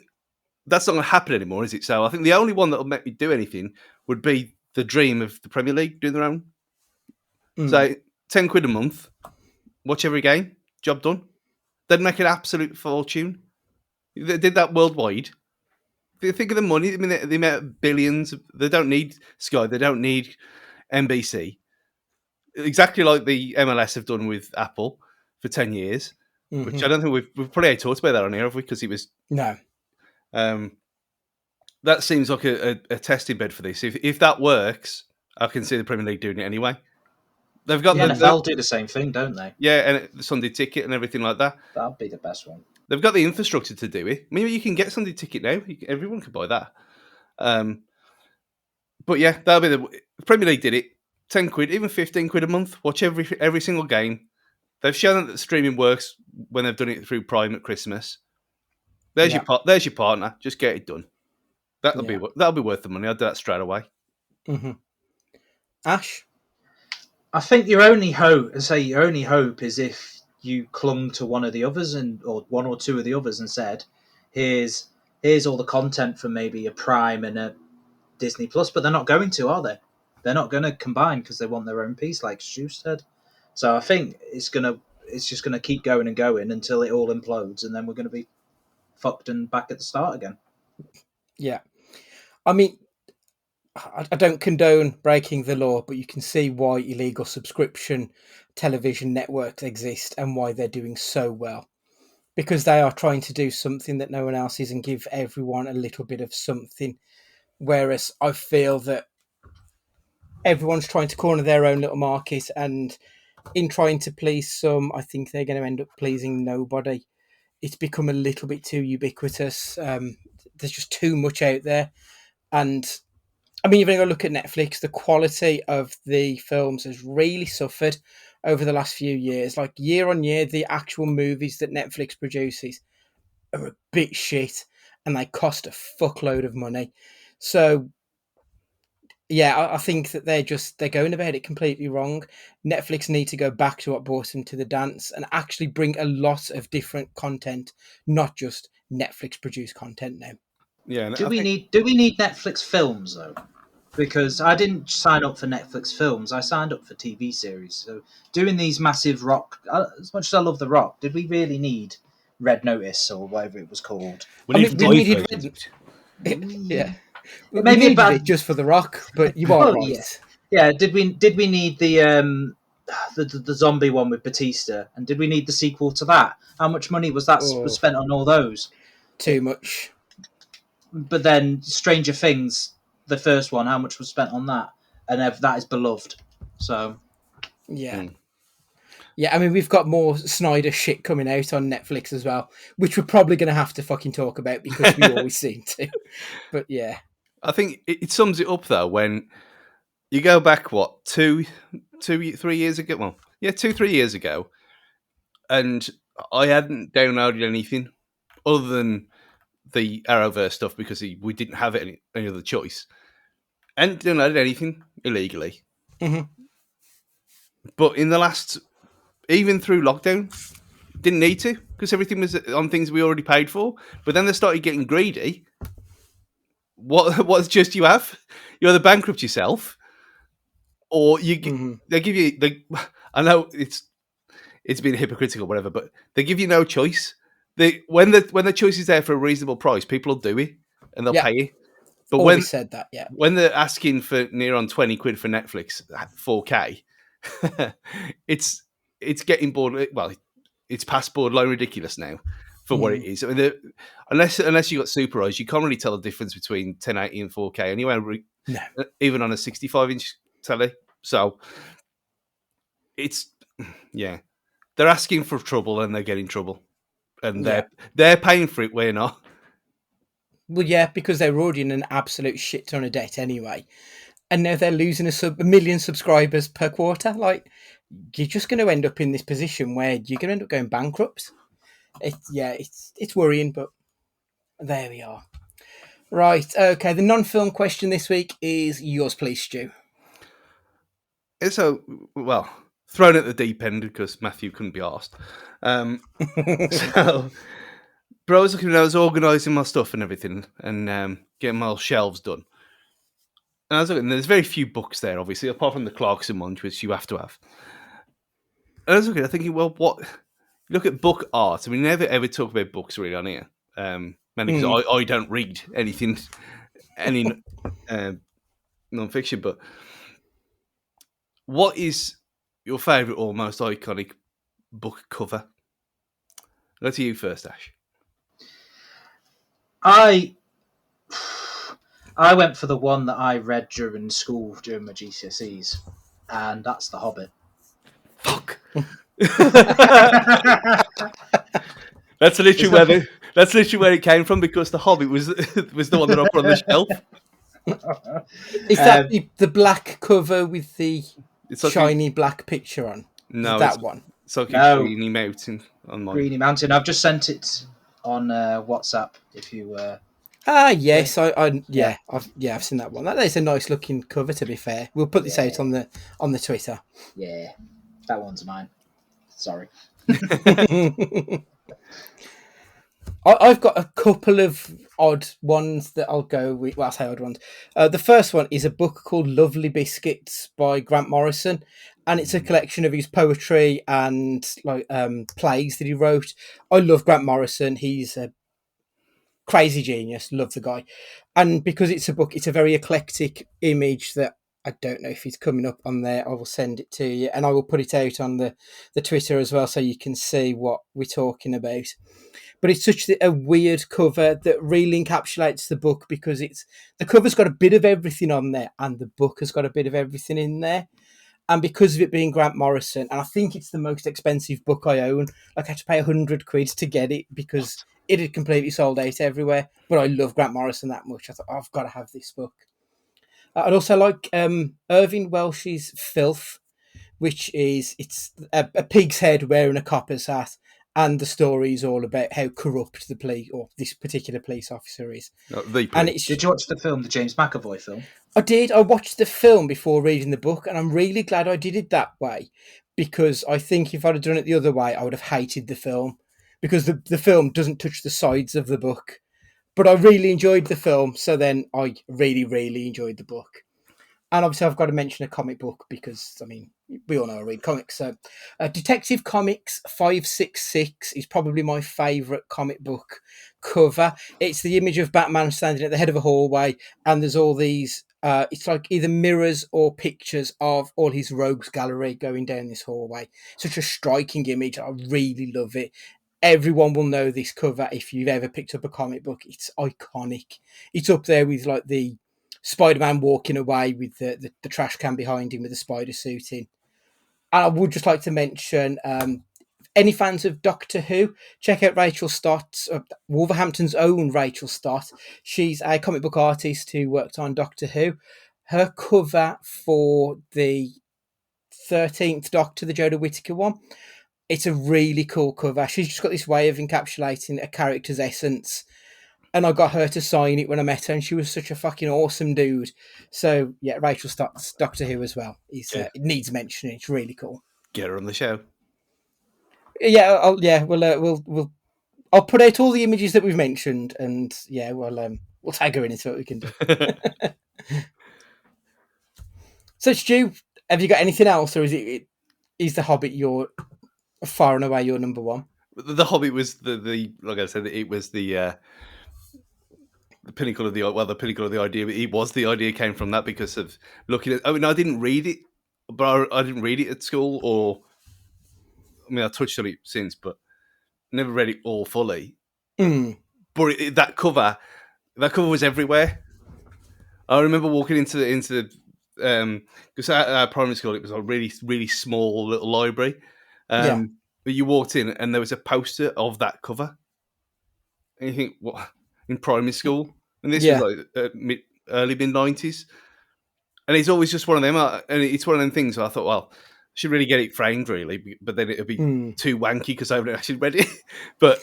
that's not going to happen anymore, is it? So I think the only one that will make me do anything would be the dream of the Premier League doing their own. So £10 a month, watch every game, job done. They'd make an absolute fortune. They did that worldwide. Think of the money. I mean, they made billions. They don't need Sky. They don't need NBC. Exactly like the MLS have done with Apple for 10 years, which I don't think we've probably talked about that on here, have we? Because it was... No. That seems like a testing bed for this. If that works, I can see the Premier League doing it anyway. They've got the NFL do the same thing, don't they? Yeah, and the Sunday Ticket and everything like that. That'd be the best one. They've got the infrastructure to do it. Maybe you can get Sunday Ticket now. Everyone can buy that. But yeah, that'll be the Premier League did it. £10, even £15 a month. Watch every single game. They've shown that streaming works when they've done it through Prime at Christmas. There's your partner. Just get it done. That'll be worth the money. I'll do that straight away. Ash? I think your only hope is if you clung to one of the others or one or two of the others and said, here's all the content from maybe a Prime and a Disney Plus, but they're not going to, are they? They're not going to combine because they want their own piece, like Stu said. So I think it's just gonna keep going and going until it all implodes, and then we're going to be fucked and back at the start again. Yeah. I mean, I don't condone breaking the law, but you can see why illegal subscription television networks exist and why they're doing so well. Because they are trying to do something that no one else is and give everyone a little bit of something. Whereas I feel that everyone's trying to corner their own little market, and in trying to please some, I think they're going to end up pleasing nobody. It's become a little bit too ubiquitous. There's just too much out there. And I mean, even if I look at Netflix, the quality of the films has really suffered over the last few years. Like year on year, the actual movies that Netflix produces are a bit shit and they cost a fuckload of money. So yeah, I think that they're going about it completely wrong. Netflix need to go back to what brought them to the dance and actually bring a lot of different content, not just Netflix produced content now. Yeah, and Do I we think need Netflix films though? Because I didn't sign up for Netflix films. I signed up for TV series. So doing these massive rock, as much as I love the Rock, did we really need Red Notice or whatever it was called? we I need mean, we live needed versions of it. yeah, It we may be a needed it bad. just for the Rock, but you are Well, right. yeah. Did we need the zombie one with Batista, and did we need the sequel to that? How much money was Oh, spent on all those? too much. But then Stranger Things, the first one, how much was spent on that? And that is beloved. So Yeah. Mm. Yeah, I mean, we've got more Snyder shit coming out on Netflix as well, which we're probably going to have to fucking talk about because we always seem to. But yeah. I think it sums it up though when you go back, what, 3 years ago? Well, yeah, 3 years ago, and I hadn't downloaded anything other than the Arrowverse stuff because we didn't have any other choice. And downloaded anything illegally. Mhm. But in the last, even through lockdown, didn't need to because everything was on things we already paid for. But then they started getting greedy. What's just you have? You either bankrupt yourself, or Mhm. they give you. I know it's been hypocritical, whatever, but they give you no choice. When the choice is there for a reasonable price, people will do it and they'll Yeah, pay it. But always said that. Yeah. when they're asking for near on 20 quid for Netflix 4K, it's getting bored. Well, it's past borderline ridiculous now for what it is. I mean, unless you got Super Eyes, you can't really tell the difference between 1080 and 4K anyway. No. Even on a 65-inch telly. So it's they're asking for trouble and they're getting trouble, and Yeah. they're paying for it. We're not. Well, yeah, because they're already in an absolute shit ton of debt anyway, and now they're losing a million subscribers per quarter. Like, you're just going to end up in this position where you're going to end up going bankrupt. It's worrying, but there we are. Right, okay. The non-film question this week is yours, please, Stu. So, well, thrown at the deep end because Matthew couldn't be asked. So, but I was organising my stuff and everything and getting my shelves done. And I was looking, there's very few books there, obviously, apart from the Clarkson ones, which you have to have. And I was looking, thinking, well, what? Look at book art. I mean, we never ever talk about books really on here, mainly because I don't read anything, any non-fiction. But what is your favourite or most iconic book cover? Go to you first, Ash. I went for the one that I read during school during my GCSEs, and that's The Hobbit. Fuck. That's literally where it came from because The Hobbit was the one that I put on the shelf. Is that the black cover with the It's like shiny black picture on? No, is that one. It's like No. a greeny mountain on mine. Greeny Mountain. I've just sent it on WhatsApp. If you Yes, I've seen that one. That is a nice looking cover. To be fair, we'll put this out on the Twitter. yeah, that one's mine. Sorry. I've got a couple of odd ones that I'll go with. Well, I say odd ones. The first one is a book called Lovely Biscuits by Grant Morrison, and it's a collection of his poetry and plays that he wrote. I love Grant Morrison. He's a crazy genius. Love the guy. And because it's a book, it's a very eclectic image that I don't know if it's coming up on there. I will send it to you, and I will put it out on the Twitter as well so you can see what we're talking about. But it's such a weird cover that really encapsulates the book because the cover's got a bit of everything on there and the book has got a bit of everything in there. And because of it being Grant Morrison, and I think it's the most expensive book I own, like I had to pay 100 quid to get it because it had completely sold out everywhere. But I love Grant Morrison that much. I thought, I've got to have this book. I'd also like Irving Welsh's Filth, which is it's a pig's head wearing a copper's hat. And the story is all about how corrupt the police or this particular police officer is. Did you watch the film, the James McAvoy film? I did. I watched the film before reading the book, and I'm really glad I did it that way, because I think if I'd have done it the other way, I would have hated the film, because the film doesn't touch the sides of the book. But I really enjoyed the film, so then I really, really enjoyed the book. And obviously, I've got to mention a comic book because, I mean, we all know I read comics. So, Detective Comics 566 is probably my favourite comic book cover. It's the image of Batman standing at the head of a hallway, and there's all these, it's like either mirrors or pictures of all his rogues gallery going down this hallway. Such a striking image. I really love it. Everyone will know this cover if you've ever picked up a comic book. It's iconic. It's up there with like the Spider-Man walking away with the trash can behind him with the spider suit in. And I would just like to mention any fans of Doctor Who, check out Rachel Stott, Wolverhampton's own Rachel Stott. She's a comic book artist who worked on Doctor Who. Her cover for the 13th Doctor, the Jodie Whittaker one, it's a really cool cover. She's just got this way of encapsulating a character's essence, and I got her to sign it when I met her, and she was such a fucking awesome dude. So yeah, Rachel Stott's Doctor Who as well. It needs mentioning. It's really cool. Get her on the show. Yeah, I'll put out all the images that we've mentioned, and yeah, we'll tag her in and see what we can do. So Stu, have you got anything else, or is the Hobbit your far and away your number one? The Hobbit was the like I said, it was the pinnacle of the pinnacle of the idea. It was the idea came from that because of looking at. I mean, I didn't read it, but I didn't read it at school, or I mean, I touched on it since, but never read it all fully. But that cover was everywhere. I remember walking into because at our primary school it was a really really small little library. But you walked in and there was a poster of that cover, and you think, what, in primary school? And this was like early mid-90s, and it's always just one of them. And it's one of them things where I thought, well, I should really get it framed, really, but then it'd be too wanky because I haven't actually read it. But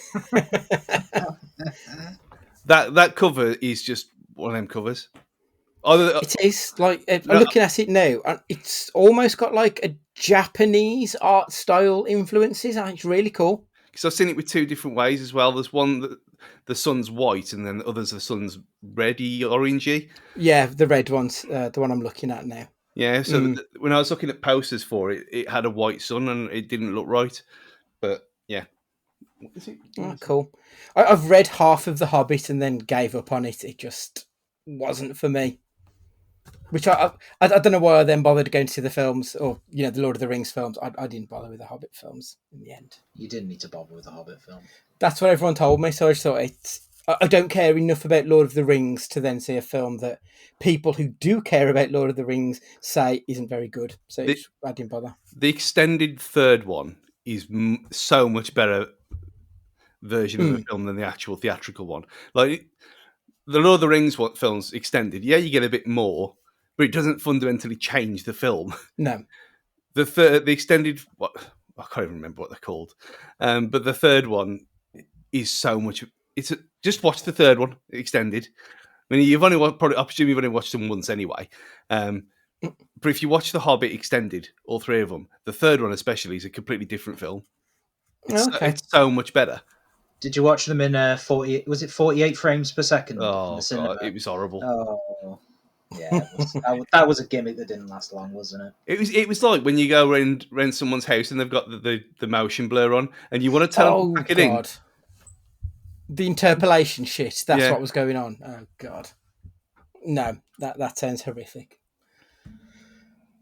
that cover is just one of them covers. It is like I'm looking at it now, and it's almost got like a Japanese art style influences. I think it's really cool. Because I've seen it with two different ways as well. There's one that the sun's white, and then the others the sun's reddy, orangey. Yeah, the red one's the one I'm looking at now. Yeah, so when I was looking at posters for it, it had a white sun, and it didn't look right. But yeah, cool. I've read half of The Hobbit and then gave up on it. It just wasn't for me. Which I don't know why I then bothered going to see the films, or the Lord of the Rings films. I didn't bother with the Hobbit films in the end. You didn't need to bother with the Hobbit film. That's what everyone told me, so I just thought I don't care enough about Lord of the Rings to then see a film that people who do care about Lord of the Rings say isn't very good. So I didn't bother. The extended third one is so much better version of the film than the actual theatrical one. Like the Lord of the Rings films extended, yeah, you get a bit more, but it doesn't fundamentally change the film. No. The extended, I can't even remember what they're called, but the third one is so much. Just watch the third one extended. I mean, you've only watched them once anyway. But if you watch The Hobbit extended, all three of them, the third one especially is a completely different film. It's so much better. Did you watch them in 40? Was it 48 frames per second? Oh god, it was horrible. Oh, yeah, that was a gimmick that didn't last long, wasn't it? It was like when you go rent someone's house and they've got the motion blur on, and you want to tell them to pack it in. The interpolation shit. That's what was going on. Oh god, no, that sounds horrific.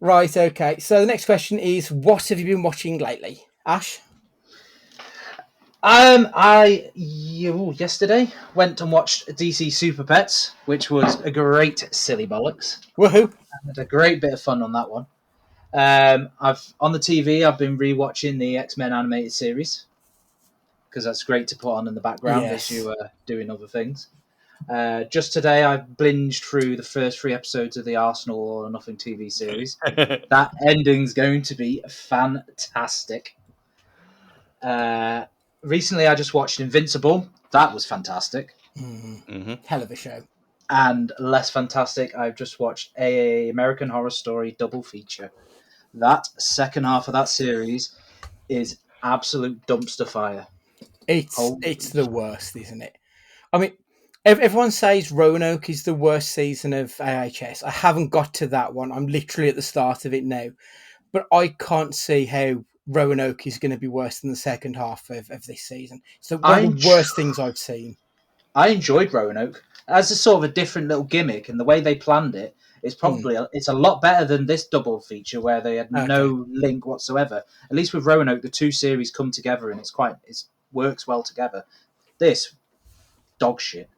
Right, okay. So the next question is, what have you been watching lately, Ash? Yesterday went and watched DC Super Pets, which was a great silly bollocks. Woohoo! I had a great bit of fun on that one. On the TV, I've been rewatching the X-Men animated series because that's great to put on in the background as you are doing other things. Just today, I binged through the first 3 episodes of the Arsenal or Nothing TV series. That ending's going to be fantastic. Recently, I just watched Invincible. That was fantastic. Mm-hmm. Hell of a show. And less fantastic, I've just watched a American Horror Story double feature. That second half of that series is absolute dumpster fire. It's the worst, isn't it? I mean, everyone says Roanoke is the worst season of AHS. I haven't got to that one. I'm literally at the start of it now, but I can't see how Roanoke is going to be worse than the second half of this season. So one of the worst things I've seen. I enjoyed Roanoke as a sort of a different little gimmick, and the way they planned it is probably it's a lot better than this double feature where they had no link whatsoever. At least with Roanoke, the two series come together and it works well together. This dog shit.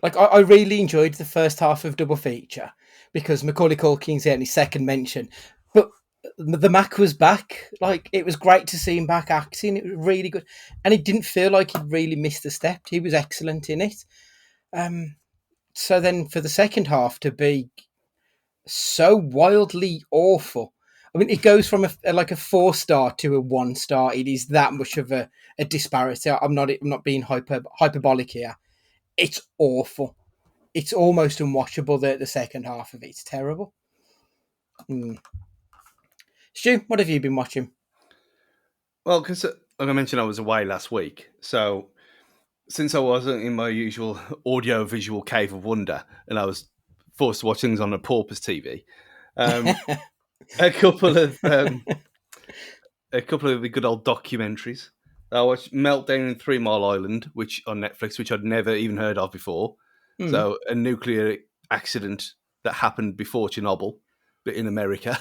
Like I really enjoyed the first half of double feature because Macaulay Culkin's in his second mention, but the Mac was back. Like it was great to see him back acting. It was really good, and it didn't feel like he'd really missed a step. He was excellent in it. So then for the second half to be so wildly awful. I mean, it goes from a 4-star to a 1-star. It is that much of a disparity. I'm not being hyperbolic here. It's awful. It's almost unwatchable. The second half of it's terrible. Stu, what have you been watching? Well, because like I mentioned, I was away last week, so since I wasn't in my usual audio-visual cave of wonder, and I was forced to watch things on a Porpoise TV, a couple of the good old documentaries. I watched Meltdown in 3 Mile Island, which on Netflix, which I'd never even heard of before. So a nuclear accident that happened before Chernobyl, but in America.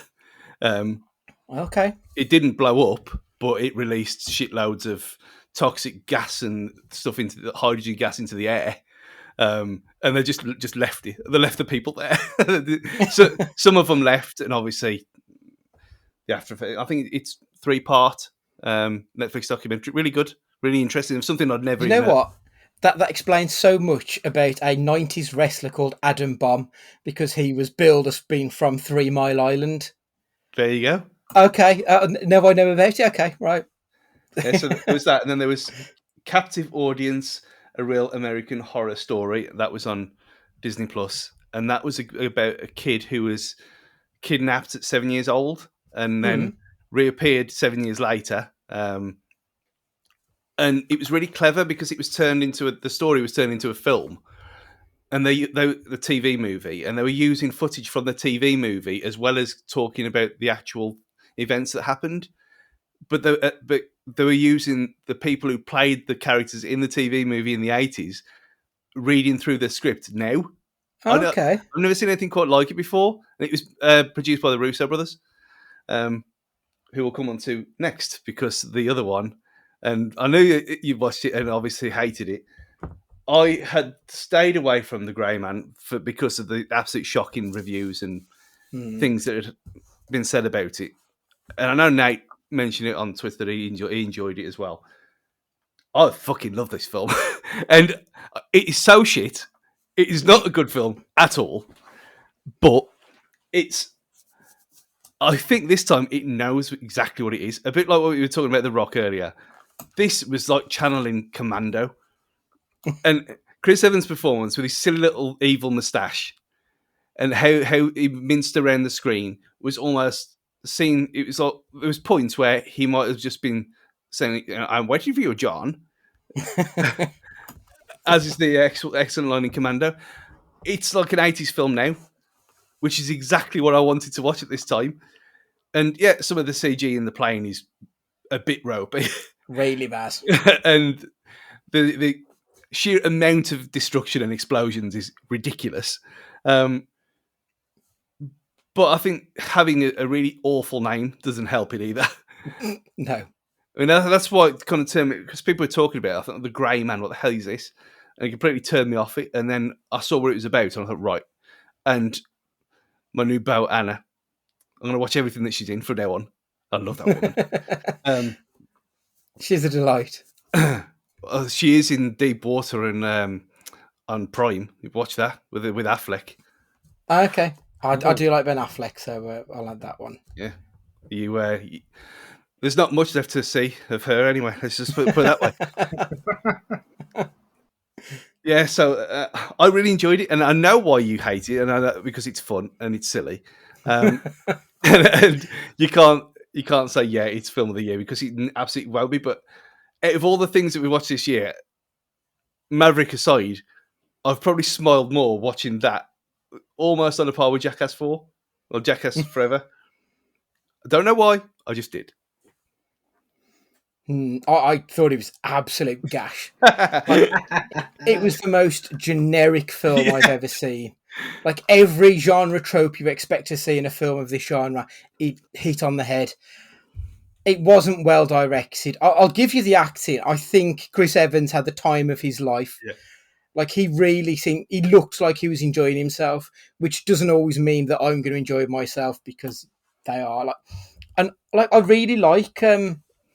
Okay. It didn't blow up, but it released shitloads of toxic gas and stuff into the hydrogen gas into the air. And they just left it. They left the people there. So some of them left, and obviously the after effect. I think it's 3-part Netflix documentary. Really good, really interesting. Something I'd never. You know what? That explains so much about a 90s wrestler called Adam Bomb because he was billed as being from 3 Mile Island. There you go. Okay, now I know about it. Okay, right. Yeah, so there was that, and then there was Captive Audience, a real American horror story that was on Disney Plus, and that was about a kid who was kidnapped at 7 years old and then reappeared 7 years later. And it was really clever because it was turned into the story was turned into a film, and the TV movie, and they were using footage from the TV movie as well as talking about the actual events that happened. But they were using the people who played the characters in the TV movie in the 80s reading through the script now. Okay. I've never seen anything quite like it before. And it was produced by the Russo brothers, who we'll come on to next, because the other one, and I know you watched it and obviously hated it. I had stayed away from The Grey Man because of the absolute shocking reviews and things that had been said about it. And I know Nate mentioned it on Twitter that he enjoyed it as well. I fucking love this film. And it is so shit. It is not a good film at all. But I think this time it knows exactly what it is. A bit like what we were talking about The Rock earlier. This was like channeling Commando. And Chris Evans' performance with his silly little evil moustache and how he minced around the screen was almost seen. It was like there was points where he might have just been saying, "I'm waiting for you, John," as is the excellent line in Commando. It's like an 80s film now, which is exactly what I wanted to watch at this time. And yeah, some of the CG in the plane is a bit ropey, really bad, and the sheer amount of destruction and explosions is ridiculous. But I think having a really awful name doesn't help it either. No. I mean, that's why it kind of turned me, because people were talking about it. I thought, The Grey Man, what the hell is this? And it completely turned me off it. And then I saw what it was about, and I thought, right. And my new beau, Anna, I'm going to watch everything that she's in from now on. I love that woman. She's a delight. She is in Deep Water and on Prime. You watch that with Affleck. Okay. I do like Ben Affleck, so I'll add that one. Yeah. You there's not much left to see of her anyway. Let's just put it that way. Yeah, so I really enjoyed it, and I know why you hate it, and I know, because it's fun and it's silly, and you can't say it's film of the year because it absolutely won't be. But out of all the things that we watched this year, Maverick aside, I've probably smiled more watching that, almost on a par with Jackass 4 or Jackass Forever. I don't know why, I just did. I thought it was absolute gash. Like, it was the most generic film I've ever seen. Like, every genre trope you expect to see in a film of this genre, it hit on the head. It wasn't well directed. I'll give you the acting. I think Chris Evans had the time of his life. Yeah. Like, he really seemed, he looked like he was enjoying himself, which doesn't always mean that I'm going to enjoy myself, because they are. Like, and like, I really like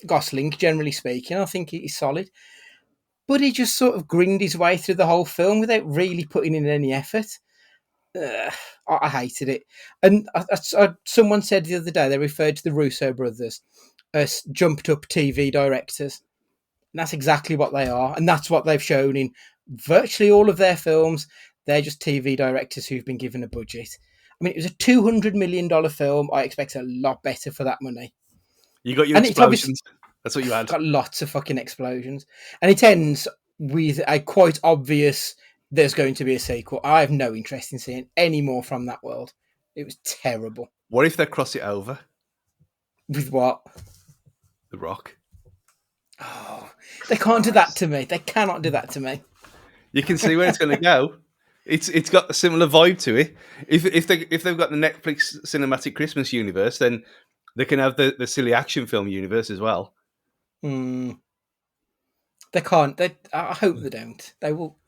Gosling, generally speaking. I think he's solid, but he just sort of grinned his way through the whole film without really putting in any effort. I hated it. And someone said the other day, they referred to the Russo brothers as jumped up TV directors. And that's exactly what they are. And that's what they've shown in virtually all of their films. They're just TV directors who've been given a budget. I mean, it was a $200 million film. I expect a lot better for that money. You got your And it's obviously explosions. That's what you had. got lots of fucking explosions. And it ends with a quite obvious, there's going to be a sequel. I have no interest in seeing any more from that world. It was terrible. What if they cross it over? With what? The Rock. Oh, they can't do that to me. They cannot do that to me. You can see where it's going to go. It's got a similar vibe to it. If they've got the Netflix cinematic Christmas universe, then they can have the silly action film universe as well. They can't. I hope they don't. They will.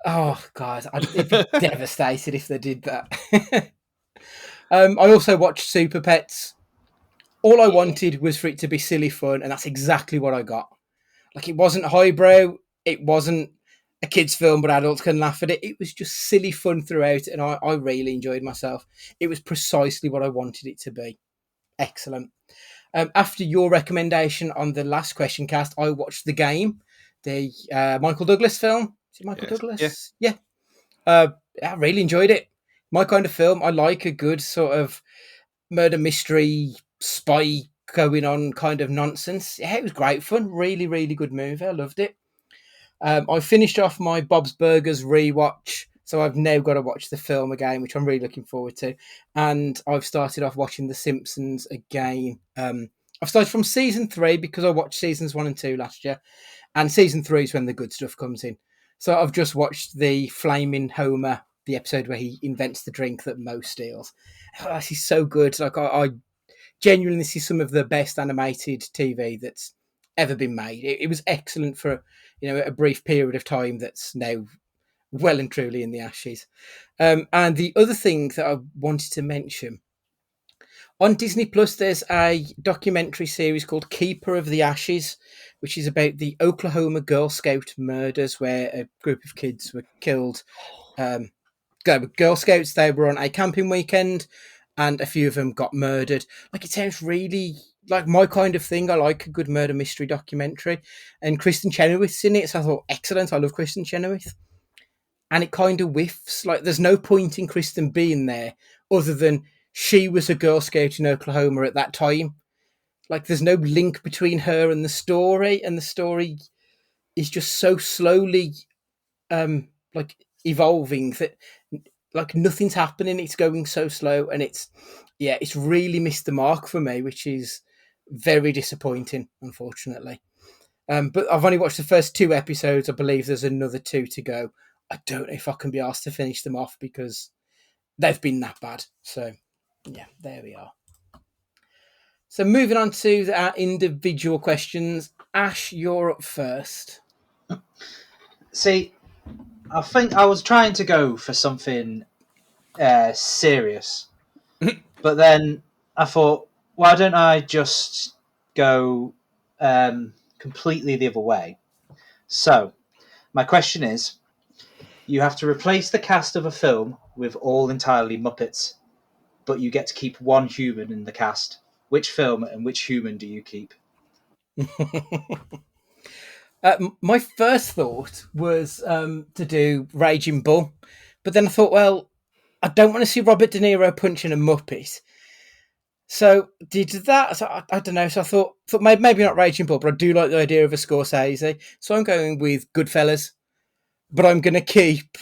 Oh God, I'd be devastated if they did that. I also watched Super Pets. All I wanted was for it to be silly fun, and that's exactly what I got. Like, it wasn't highbrow. It wasn't a kids' film, but adults can laugh at it. It was just silly fun throughout, and I really enjoyed myself. It was precisely what I wanted it to be. Excellent. After your recommendation on the last question cast, I watched The Game, the Michael Douglas film. Is it Michael Douglas? Yeah. I really enjoyed it. My kind of film. I like a good sort of murder mystery, spy going on kind of nonsense. Yeah, it was great fun. Really, really good movie. I loved it. I finished off my Bob's Burgers rewatch, so I've now got to watch the film again, which I'm really looking forward to. And I've started off watching The Simpsons again. I've started from season 3 because I watched seasons 1 and 2 last year, and season 3 is when the good stuff comes in. So I've just watched the Flaming Homer, the episode where he invents the drink that Moe steals. Oh, this is so good. Like, I genuinely, this is some of the best animated TV that's ever been made. It was excellent for a brief period of time that's now well and truly in the ashes. And the other thing that I wanted to mention, on Disney Plus, there's a documentary series called Keeper of the Ashes, which is about the Oklahoma Girl Scout murders, where a group of kids were killed. Girl Scouts, they were on a camping weekend, and a few of them got murdered. Like, it sounds really like my kind of thing. I like a good murder mystery documentary, and Kristen Chenoweth's in it, so I thought, excellent. I love Kristen Chenoweth. And it kind of whiffs. Like, there's no point in Kristen being there other than she was a Girl Scout in Oklahoma at that time. Like, there's no link between her and the story is just so slowly like evolving that like nothing's happening. It's going so slow, and it's really missed the mark for me, which is very disappointing, unfortunately. But I've only watched the first 2 episodes. I believe there's another 2 to go. I don't know if I can be asked to finish them off because they've been that bad. So yeah, there we are. So moving on to our individual questions. Ash, you're up first. See, I think I was trying to go for something serious, but then I thought, why don't I just go completely the other way? So, my question is, you have to replace the cast of a film with all entirely Muppets, but you get to keep one human in the cast. Which film and which human do you keep? My first thought was to do Raging Bull, but then I thought, well, I don't want to see Robert De Niro punching a Muppet. So did that. So I don't know. So I thought maybe not Raging Bull, but I do like the idea of a Scorsese. So I'm going with Goodfellas, but I'm going to keep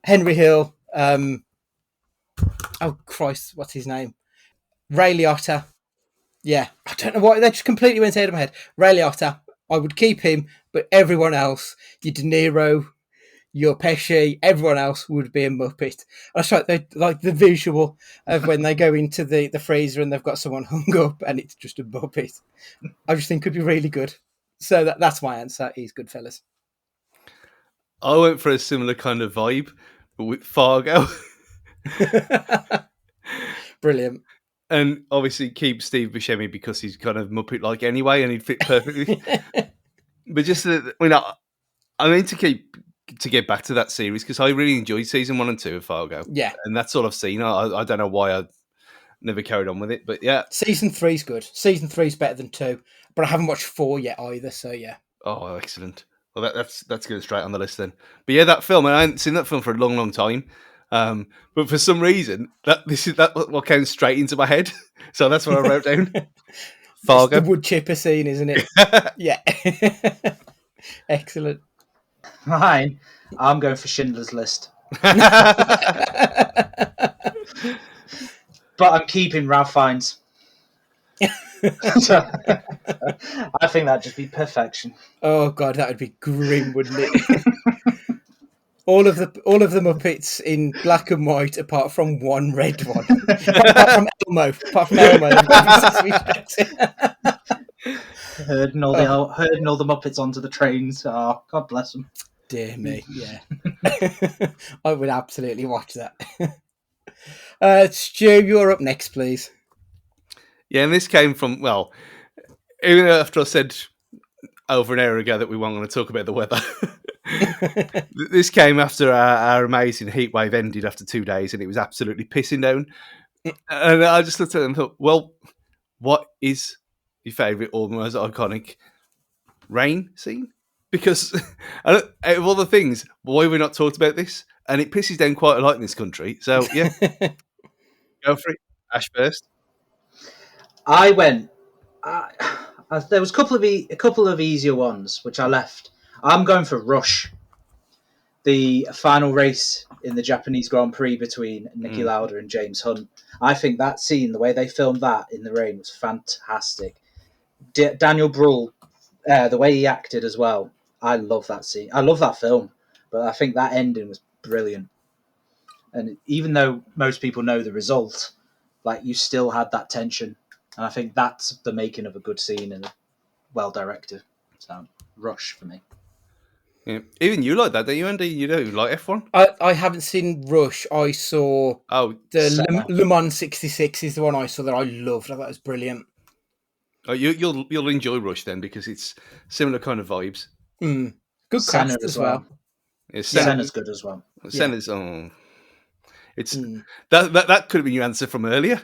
Henry Hill. Oh Christ, what's his name? Ray Liotta. Yeah, I don't know why that just completely went out of my head. Ray Liotta. I would keep him, but everyone else, your De Niro, your Pesci, everyone else would be a Muppet. That's right. They like the visual of when they go into the freezer and they've got someone hung up and it's just a Muppet. I just think could be really good. So that's my answer. Is Goodfellas. I went for a similar kind of vibe, but with Fargo. Brilliant. And obviously keep Steve Buscemi because he's kind of Muppet-like anyway, and he'd fit perfectly. But just, I mean to get back to that series because I really enjoyed season 1 and 2 of Fargo. Yeah, and that's all I've seen. I don't know why I never carried on with it, but yeah. Season 3's good. Season 3's better than 2, but I haven't watched 4 yet either. So yeah. Oh, excellent. Well, that's going straight on the list then. But yeah, that film, I hadn't seen that film for a long, long time. But for some reason, that what came straight into my head. So that's what I wrote down. Fargo. It's the wood chipper scene, isn't it? Yeah. Excellent. Mine, I'm going for Schindler's List. But I'm keeping Ralph Fiennes. So, I think that'd just be perfection. Oh god, that would be grim, wouldn't it? all of the Muppets in black and white, apart from one red one. apart from Elmo. Herding all the Muppets onto the trains. Oh, God bless them. Dear me, yeah. I would absolutely watch that. Stu, you're up next, please. Yeah, and this came from, well, even after I said over an hour ago that we weren't going to talk about the weather, this came after our amazing heat wave ended after 2 days and it was absolutely pissing down. And I just looked at it and thought, well, what is your favourite or most iconic rain scene? Because out of all the things, why have we not talked about this? And it pisses down quite a lot in this country. So, yeah, go for it. Ash first. I went. There was a couple of easier ones which I left. I'm going for Rush, the final race in the Japanese Grand Prix between Niki Lauda and James Hunt. I think that scene, the way they filmed that in the rain, was fantastic. Daniel Bruhl, the way he acted as well. I love that scene. I love that film, but I think that ending was brilliant. And even though most people know the result, like you still had that tension. And I think that's the making of a good scene and well directed. So, Rush for me. Yeah. Even you like that, don't you, Andy? You do like F1? I haven't seen Rush. I saw the Le Mans 66 is the one I saw that I loved. I thought it was brilliant. Oh, you'll enjoy Rush then because it's similar kind of vibes. Good cast as well. Yeah, Senna's good as well. Senna's it's that could have been your answer from earlier.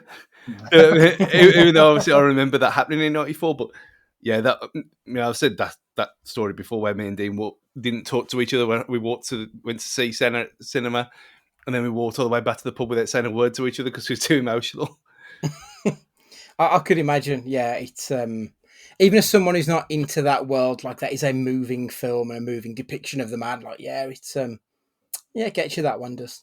Even though obviously I remember that happening in '94, but yeah, I've said that story before where me and Dean didn't talk to each other when we went to see cinema, and then we walked all the way back to the pub without saying a word to each other because we were too emotional. I could imagine. Yeah, it's even as someone who's not into that world, like that is a moving film and a moving depiction of the man. Like, yeah, it's it gets you that one, does.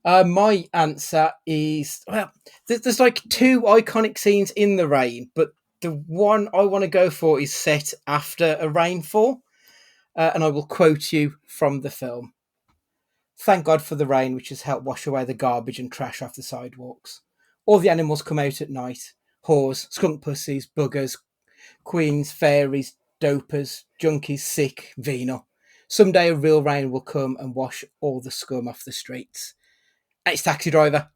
My answer is, well, there's like 2 iconic scenes in the rain, but the one I want to go for is set after a rainfall, and I will quote you from the film. Thank God for the rain, which has helped wash away the garbage and trash off the sidewalks. All the animals come out at night. Whores, skunk pussies, buggers, queens, fairies, dopers, junkies, sick, venal. Someday a real rain will come and wash all the scum off the streets. And it's Taxi Driver.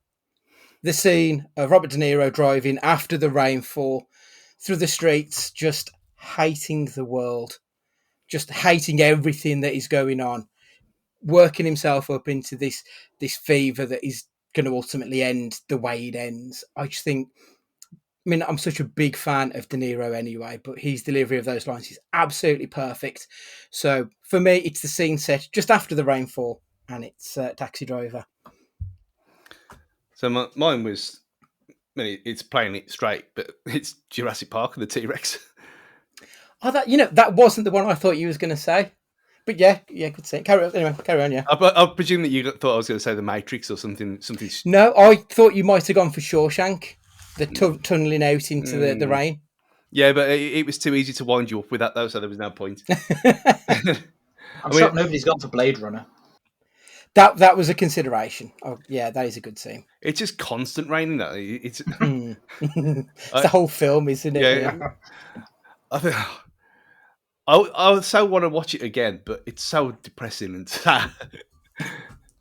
The scene of Robert De Niro driving after the rainfall through the streets, just hating the world, just hating everything that is going on, working himself up into this fever that is going to ultimately end the way it ends. I just think I mean, I'm such a big fan of De Niro anyway, but his delivery of those lines is absolutely perfect. So for me, it's the scene set just after the rainfall, and it's Taxi Driver. So mine was, I mean, it's playing it straight, but it's Jurassic Park and the T-Rex. Oh, that wasn't the one I thought you was going to say. But yeah, good see. Carry on, yeah. I presume that you thought I was going to say The Matrix or something. No, I thought you might have gone for Shawshank, the tunneling out into the rain. Yeah, but it was too easy to wind you up with that, though, so there was no point. I'm shocked nobody's gone for Blade Runner. That was a consideration. Oh, yeah, that is a good scene. It's just constant raining, though. It's the whole film, isn't it? Yeah. I think I so want to watch it again, but it's so depressing and sad.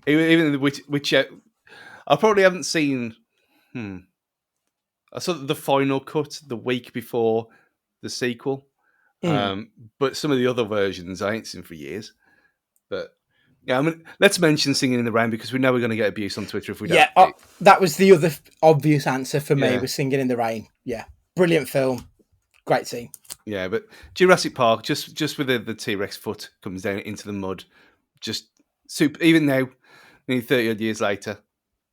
even which I probably haven't seen. I saw the final cut the week before the sequel, but some of the other versions I ain't seen for years. But yeah, I mean, let's mention Singing in the Rain because we know we're going to get abuse on Twitter if we don't. Yeah, that was the other obvious answer for me, was Singing in the Rain. Yeah, brilliant film, great scene. Yeah, but Jurassic Park, just with the T-Rex foot comes down into the mud, just super. Even now, 30 odd years later,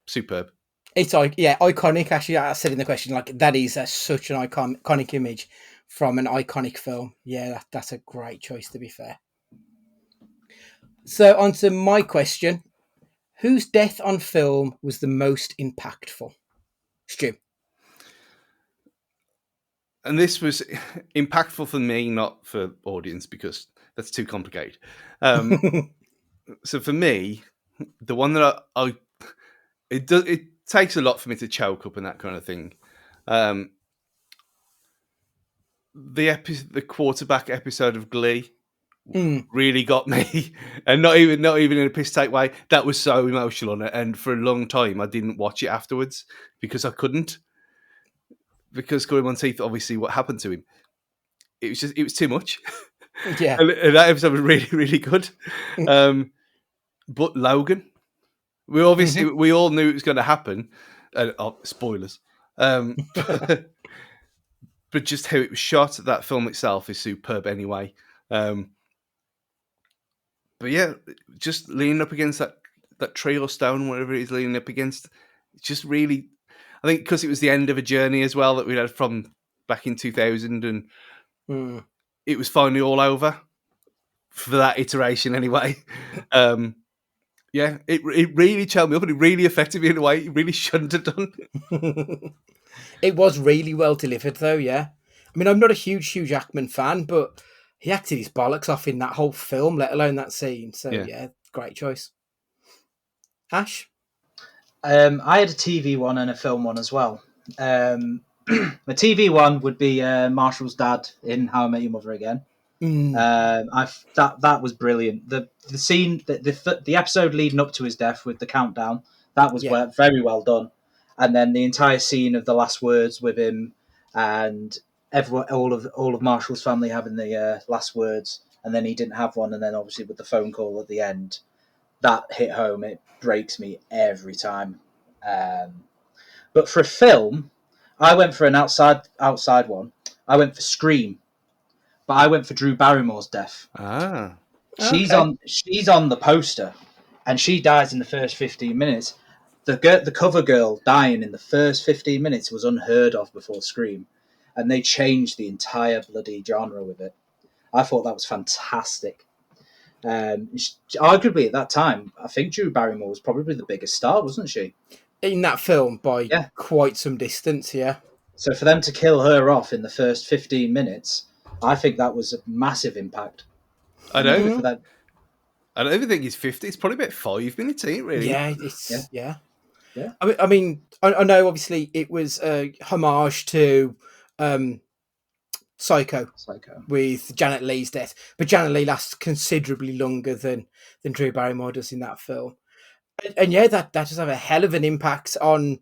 superb. It's iconic. Actually, I said in the question, like that is such an iconic image from an iconic film. Yeah, that's a great choice. To be fair. So on to my question: whose death on film was the most impactful? Stu. And this was impactful for me, not for audience, because that's too complicated. So for me, the one that it takes a lot for me to choke up and that kind of thing. The quarterback episode of Glee really got me, and not even in a piss take way. That was so emotional on it, and for a long time I didn't watch it afterwards because I couldn't. Because Corey Monteith, obviously, what happened to him, it was too much. Yeah, and that episode was really, really good. But Logan, we all knew it was going to happen. Spoilers. But just how it was shot, that film itself is superb anyway. But yeah, just leaning up against that tree or stone, whatever it is leaning up against, it's just really. I think because it was the end of a journey as well that we had from back in 2000, and it was finally all over for that iteration anyway. Yeah, it really chilled me up and it really affected me in a way it really shouldn't have done. It was really well delivered though, yeah. I mean, I'm not a huge Hugh Jackman fan, but he acted his bollocks off in that whole film, let alone that scene. So yeah great choice. Ash? I had a TV one and a film one as well. The TV one would be Marshall's dad in How I Met Your Mother Again. That was brilliant. The scene, the episode leading up to his death with the countdown, that was very well done. And then the entire scene of the last words with him and all of Marshall's family having the last words, and then he didn't have one, and then obviously with the phone call at the end, that hit home. It breaks me every time. But for a film, I went for an outside one. I went for Scream, but I went for Drew Barrymore's death. She's on the poster, and she dies in the first 15 minutes. The cover girl dying in the first 15 minutes was unheard of before Scream, and they changed the entire bloody genre with it. I thought that was fantastic. Arguably at that time, I think Drew Barrymore was probably the biggest star, wasn't she? In that film by quite some distance, yeah. So for them to kill her off in the first 15 minutes, I think that was a massive impact. I don't even think he's 50. It's probably about 5 minutes, ain't it, really? Yeah, it's yeah. I mean, I know obviously it was a homage to Psycho with Janet Leigh's death, but Janet Leigh lasts considerably longer than Drew Barrymore does in that film. And yeah, that does have a hell of an impact on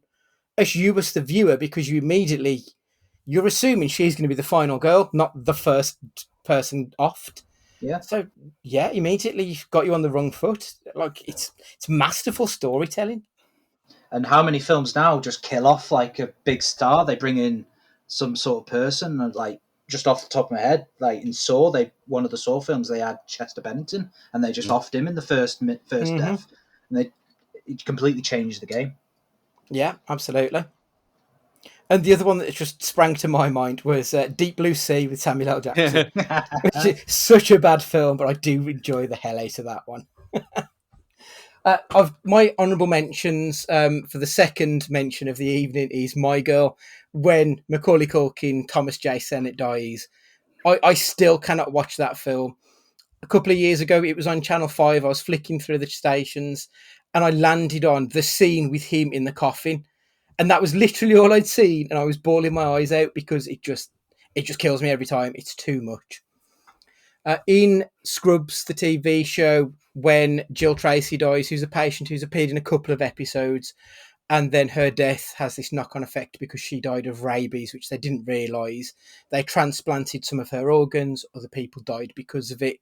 us, you as the viewer, because you're assuming she's going to be the final girl, not the first person offed. Yeah. So yeah, immediately got you on the wrong foot. Like it's masterful storytelling. And how many films now just kill off like a big star? They bring in some sort of person, and like just off the top of my head, like in Saw, one of the Saw films, they had Chester Bennington, and they just offed him in the first death, and it completely changed the game. Yeah, absolutely. And the other one that just sprang to my mind was Deep Blue Sea with Samuel L. Jackson. Which is such a bad film, but I do enjoy the hell out of that one. My honourable mentions for the second mention of the evening is My Girl. When Macaulay Culkin, Thomas J. Sennett dies, I still cannot watch that film. A couple of years ago, it was on Channel 5. I was flicking through the stations and I landed on the scene with him in the coffin. And that was literally all I'd seen. And I was bawling my eyes out because it just kills me every time. It's too much. In Scrubs, the TV show, when Jill Tracy dies, who's a patient who's appeared in a couple of episodes, and then her death has this knock-on effect because she died of rabies, which they didn't realise. They transplanted some of her organs. Other people died because of it.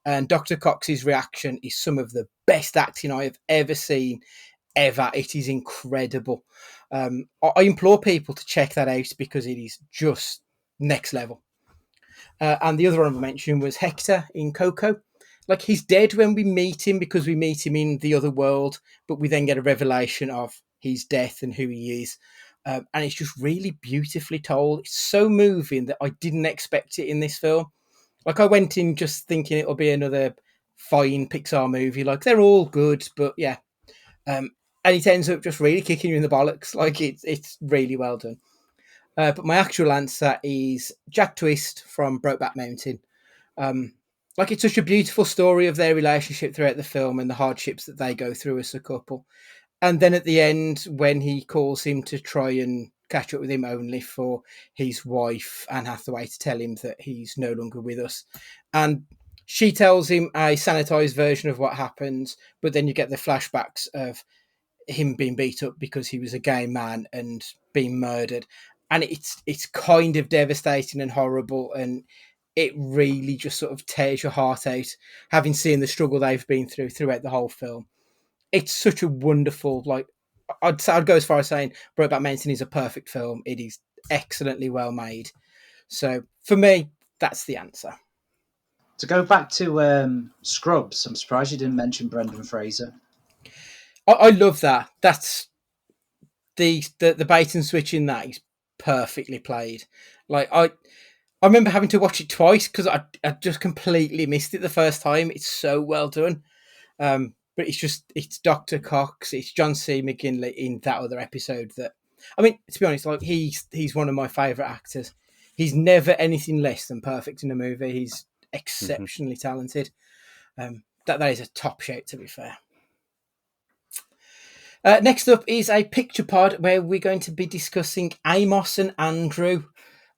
And Dr. Cox's reaction is some of the best acting I have ever seen, ever. It is incredible. I implore people to check that out because it is just next level. And the other one I mentioned was Hector in Coco. Like, he's dead when we meet him because we meet him in the other world, but we then get a revelation of his death and who he is. And it's just really beautifully told. It's so moving that I didn't expect it in this film. Like, I went in just thinking it'll be another fine Pixar movie. Like, they're all good, but yeah. And it ends up just really kicking you in the bollocks. Like, it's really well done. But my actual answer is Jack Twist from Brokeback Mountain. Like, it's such a beautiful story of their relationship throughout the film and the hardships that they go through as a couple. And then at the end, when he calls him to try and catch up with him only for his wife, Anne Hathaway, to tell him that he's no longer with us. And she tells him a sanitized version of what happens, but then you get the flashbacks of him being beat up because he was a gay man and being murdered. And it's kind of devastating and horrible, and it really just sort of tears your heart out, having seen the struggle they've been through throughout the whole film. It's such a wonderful, like, I'd go as far as saying Brokeback Mountain is a perfect film. It is excellently well made. So for me, that's the answer. To go back to Scrubs, I'm surprised you didn't mention Brendan Fraser. I love that. That's the bait and switch in that is perfectly played. Like, I remember having to watch it twice because I just completely missed it the first time. It's so well done. But it's Dr. Cox, it's John C. McGinley in that other episode that, I mean, to be honest, like, he's one of my favourite actors. He's never anything less than perfect in a movie. He's exceptionally talented. That is a top shout, to be fair. Next up is a picture pod where we're going to be discussing Amos and Andrew,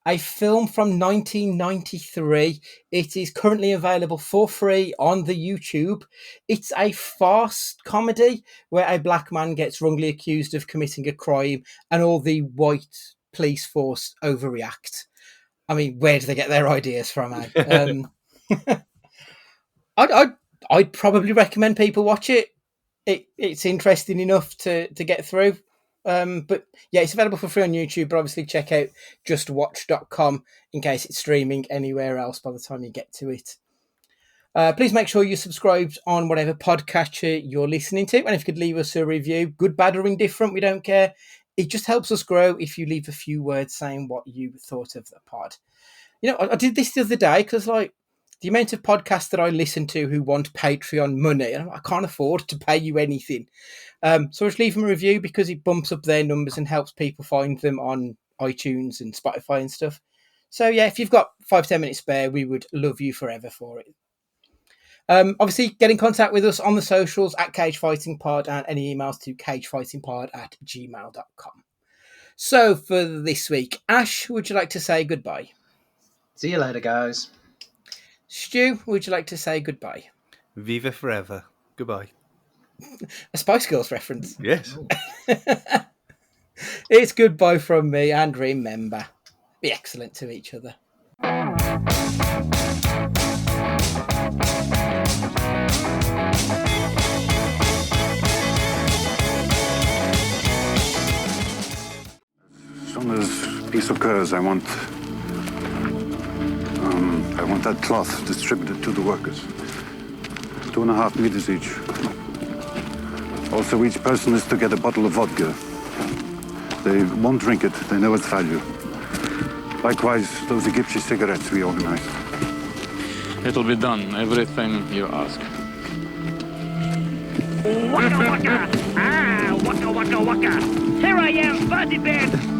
a film from 1993. It is currently available for free on the YouTube. It's a farce comedy where a black man gets wrongly accused of committing a crime and all the white police force overreact. I mean, where do they get their ideas from, eh? I'd probably recommend people watch it. It's interesting enough to get through. But yeah, it's available for free on YouTube, but obviously check out justwatch.com in case it's streaming anywhere else by the time you get to it. Please make sure you're subscribed on whatever podcatcher you're listening to. And if you could leave us a review, good, bad, or indifferent, we don't care. It just helps us grow if you leave a few words saying what you thought of the pod. You know, I did this the other day because, like, the amount of podcasts that I listen to who want Patreon money, I can't afford to pay you anything. So just leave them a review because it bumps up their numbers and helps people find them on iTunes and Spotify and stuff. So yeah, if you've got 5-10 minutes spare, we would love you forever for it. Obviously, get in contact with us on the socials at Cage Fighting Pod and any emails to cagefightingpod@gmail.com. So for this week, Ash, would you like to say goodbye? See you later, guys. Stu, would you like to say goodbye? Viva forever. Goodbye. A Spice Girls reference. Yes. It's goodbye from me, and remember, be excellent to each other. As soon as peace occurs, I want that cloth distributed to the workers. 2.5 meters each. Also, each person is to get a bottle of vodka. They won't drink it, they know its value. Likewise, those Egyptian cigarettes we organized. It'll be done, everything you ask. Waka waka! Ah, waka waka waka! Here I am, Fuzzy Bear!